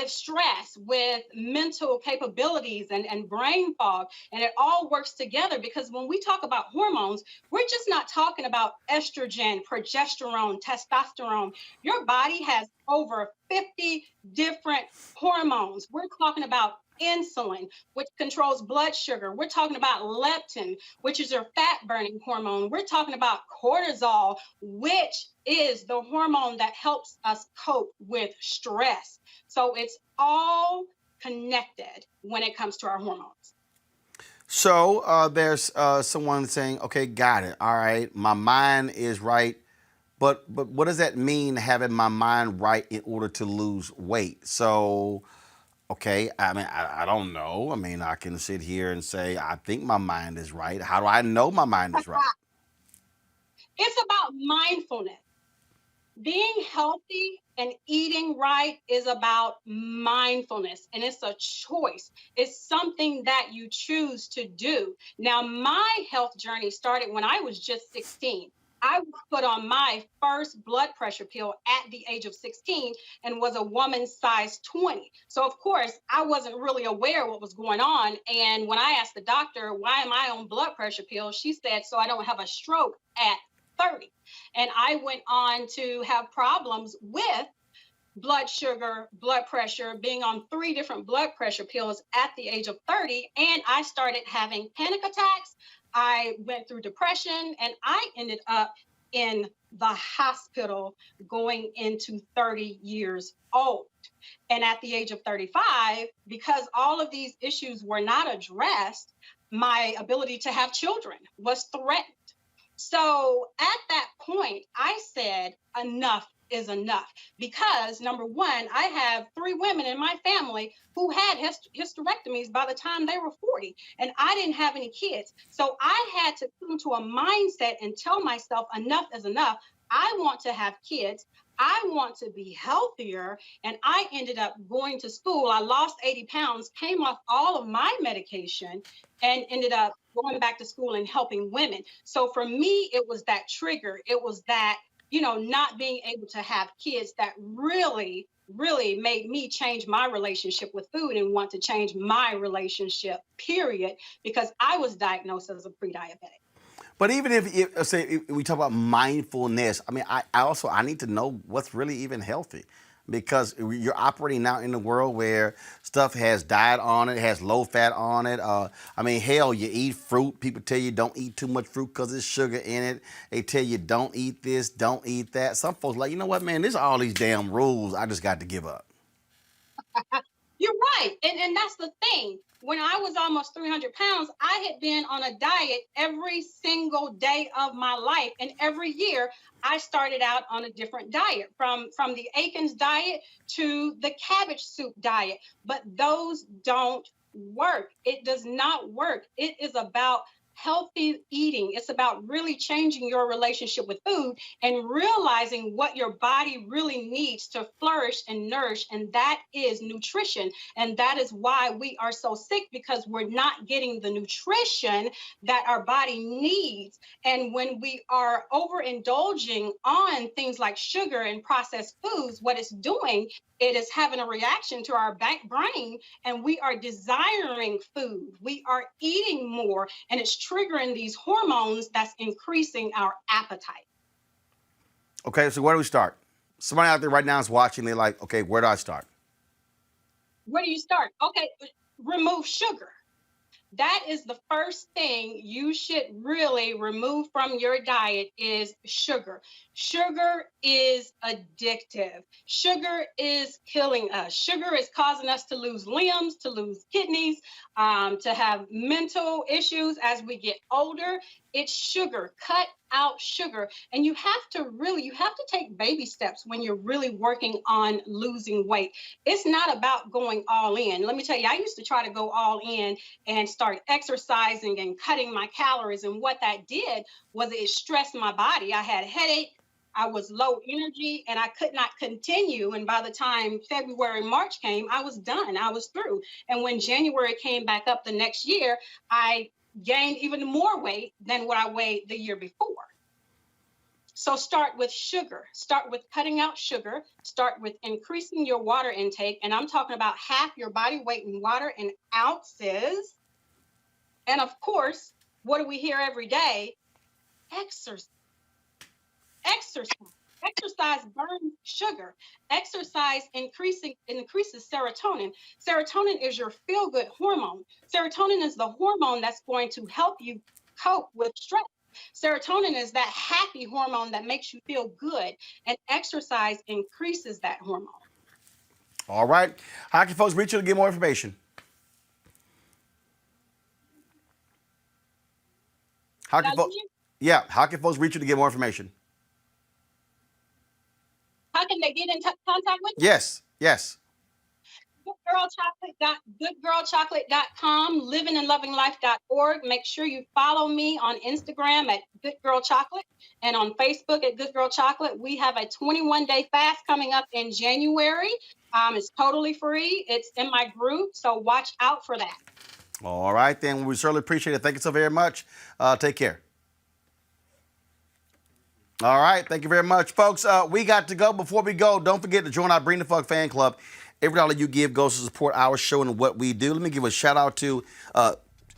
stress, with mental capabilities and brain fog. And it all works together because when we talk about hormones, we're just not talking about estrogen, progesterone, testosterone. Your body has over 50 different hormones. We're talking about insulin, which controls blood sugar. We're talking about leptin, which is your fat burning hormone. We're talking about cortisol, which is the hormone that helps us cope with stress. So it's all connected when it comes to our hormones. So there's someone saying, okay, got it. All right, my mind is right. But what does that mean, having my mind right in order to lose weight? So, okay, I mean, I don't know. I mean, I can sit here and say, I think my mind is right. How do I know my mind is right? It's about mindfulness. Being healthy and eating right is about mindfulness, and it's a choice. It's something that you choose to do. Now, my health journey started when I was just 16. I was put on my first blood pressure pill at the age of 16 and was a woman size 20. So, of course, I wasn't really aware what was going on. And when I asked the doctor, why am I on blood pressure pills? She said, so I don't have a stroke at 30. And I went on to have problems with blood sugar, blood pressure, being on 3 different blood pressure pills at the age of 30. And I started having panic attacks. I went through depression, and I ended up in the hospital going into 30 years old. And at the age of 35, because all of these issues were not addressed, my ability to have children was threatened. So at that point, I said, enough is enough, because number one, I have 3 women in my family who had hysterectomies by the time they were 40, and I didn't have any kids. So I had to come to a mindset and tell myself enough is enough. I want to have kids. I want to be healthier. And I ended up going to school. I lost 80 pounds, came off all of my medication, and ended up going back to school and helping women. So for me, it was that trigger. It was that, you know, not being able to have kids that really made me change my relationship with food and want to change my relationship, period, because I was diagnosed as a pre-diabetic. But even if say we talk about mindfulness, I mean, I need to know what's really even healthy. because you're operating now in a world where stuff has diet on it, has low fat on it. I mean, hell, you eat fruit. People tell you don't eat too much fruit because there's sugar in it. They tell you don't eat this, don't eat that. Some folks like, you know what, man, there's all these damn rules. I just got to give up. You're right. And that's the thing. When I was almost 300 pounds, I had been on a diet every single day of my life. And every year I started out on a different diet, from the Aikens diet to the cabbage soup diet. But those don't work. It does not work. It is about healthy eating. It's about really changing your relationship with food and realizing what your body really needs to flourish and nourish. And that is nutrition. And that is why we are so sick, because we're not getting the nutrition that our body needs. And when we are overindulging on things like sugar and processed foods, what it's doing, it is having a reaction to our brain, and we are desiring food. We are eating more, and it's triggering these hormones that's increasing our appetite. Okay, so where do we start? Somebody out there right now is watching. They're like, okay, where do I start? Where do you start? Okay, remove sugar. That is the first thing you should really remove from your diet is sugar. Sugar is addictive. Sugar is killing us. Sugar is causing us to lose limbs, to lose kidneys, to have mental issues as we get older. It's sugar. Cut out sugar. And you have to take baby steps when you're really working on losing weight. It's not about going all in. Let me tell you, I used to try to go all in and start exercising and cutting my calories. And what that did was it stressed my body. I had a headache. I was low energy and I could not continue. And by the time February, March came, I was done. I was through. And when January came back up the next year, I gained even more weight than what I weighed the year before. So start with sugar. Start with cutting out sugar. Start with increasing your water intake. And I'm talking about half your body weight in water in ounces. And of course, what do we hear every day? Exercise. Exercise burns sugar. Exercise increases serotonin. Serotonin is your feel-good hormone. Serotonin is the hormone that's going to help you cope with stress. Serotonin is that happy hormone that makes you feel good, and exercise increases that hormone. All right. How can folks reach you to get more information? How can folks reach you to get more information? How can they get in contact with you? Yes. Goodgirlchocolate.com, livingandlovinglife.org. Make sure you follow me on Instagram at Good Girl Chocolate and on Facebook at Good Girl Chocolate. We have a 21-day fast coming up in January. It's totally free. It's in my group, so watch out for that. All right, then. We certainly appreciate it. Thank you so very much. Take care. All right. Thank you very much, folks. We got to go. Before we go, don't forget to join our Bring the Fuck fan club. Every dollar you give goes to support our show and what we do. Let me give a shout out to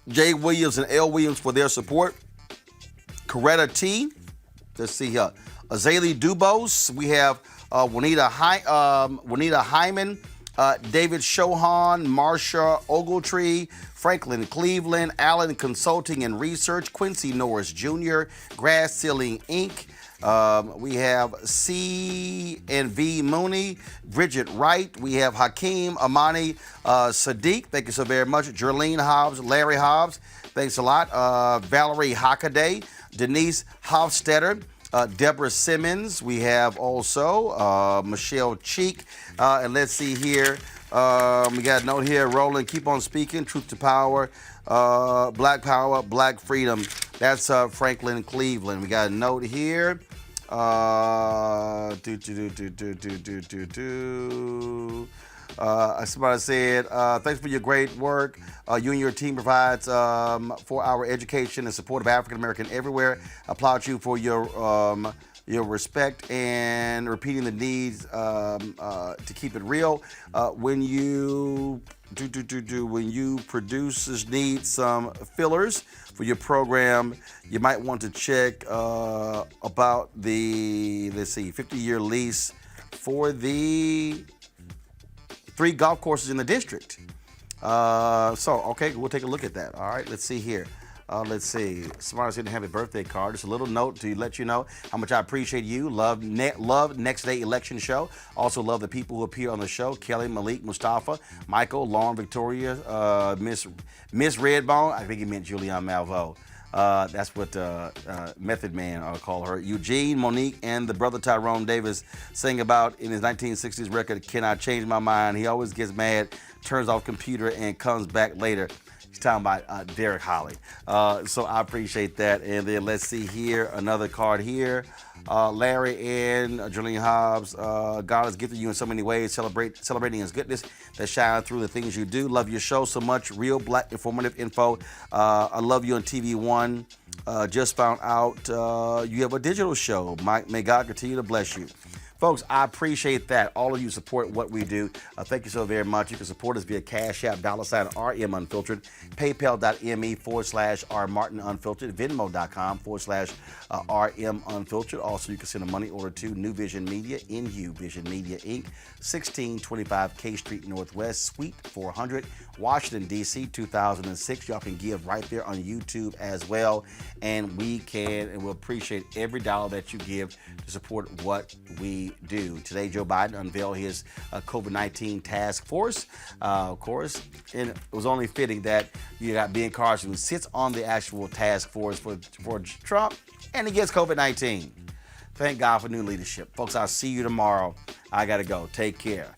Jay Williams and L. Williams for their support. Coretta T. Let's see here. Azalea Dubose. We have Juanita Hyman, David Shohan, Marsha Ogletree, Franklin Cleveland, Allen Consulting and Research, Quincy Norris Jr., Grass Ceiling Inc., we have C and V Mooney, Bridget Wright. We have Hakeem Amani Sadiq. Thank you so very much. Jerlene Hobbs, Larry Hobbs. Thanks a lot. Valerie Hockaday, Denise Hofstetter, Deborah Simmons. We have also Michelle Ceek. And let's see here. We got a note here. Roland, keep on speaking. Truth to power. Black power, black freedom. That's Franklin Cleveland. We got a note here. Somebody said, thanks for your great work. You and your team provides for our education and support of African American everywhere. Applaud you for your respect and repeating the needs to keep it real. When you producers need some fillers for your program, you might want to check about the 50-year lease for the 3 golf courses in the district. Okay, we'll take a look at that. All right, let's see here. Let's see. Somebody's going to have a birthday card. Just a little note to let you know how much I appreciate you. Love Next Day Election Show. Also love the people who appear on the show. Kelly, Malik, Mustafa, Michael, Lauren, Victoria, Miss Redbone. I think he meant Julianne Malvo. That's what Method Man call her. Eugene, Monique, and the brother Tyrone Davis sing about in his 1960s record, Can I Change My Mind? He always gets mad, turns off computer, and comes back later. He's talking about Derek Holly. So I appreciate that. And then let's see here, another card here. Larry and Julian Hobbs, God has gifted you in so many ways, celebrating his goodness that shine through the things you do. Love your show so much. Real black informative info. I love you on TV One. Just found out you have a digital show. May God continue to bless you. Folks, I appreciate that. All of you support what we do. Thank you so very much. You can support us via Cash App, $RM Unfiltered, PayPal.me/R Martin Unfiltered, Venmo.com/RM Unfiltered. Also, you can send a money order to New Vision Media, NU Vision Media, Inc., 1625 K Street Northwest, Suite 400, Washington, D.C., 2006. Y'all can give right there on YouTube as well. And we'll appreciate every dollar that you give to support what we do. Today, Joe Biden unveiled his COVID-19 task force, of course, and it was only fitting that you got Ben Carson, who sits on the actual task force for Trump, and he gets COVID-19. Thank God for new leadership. Folks, I'll see you tomorrow. I got to go. Take care.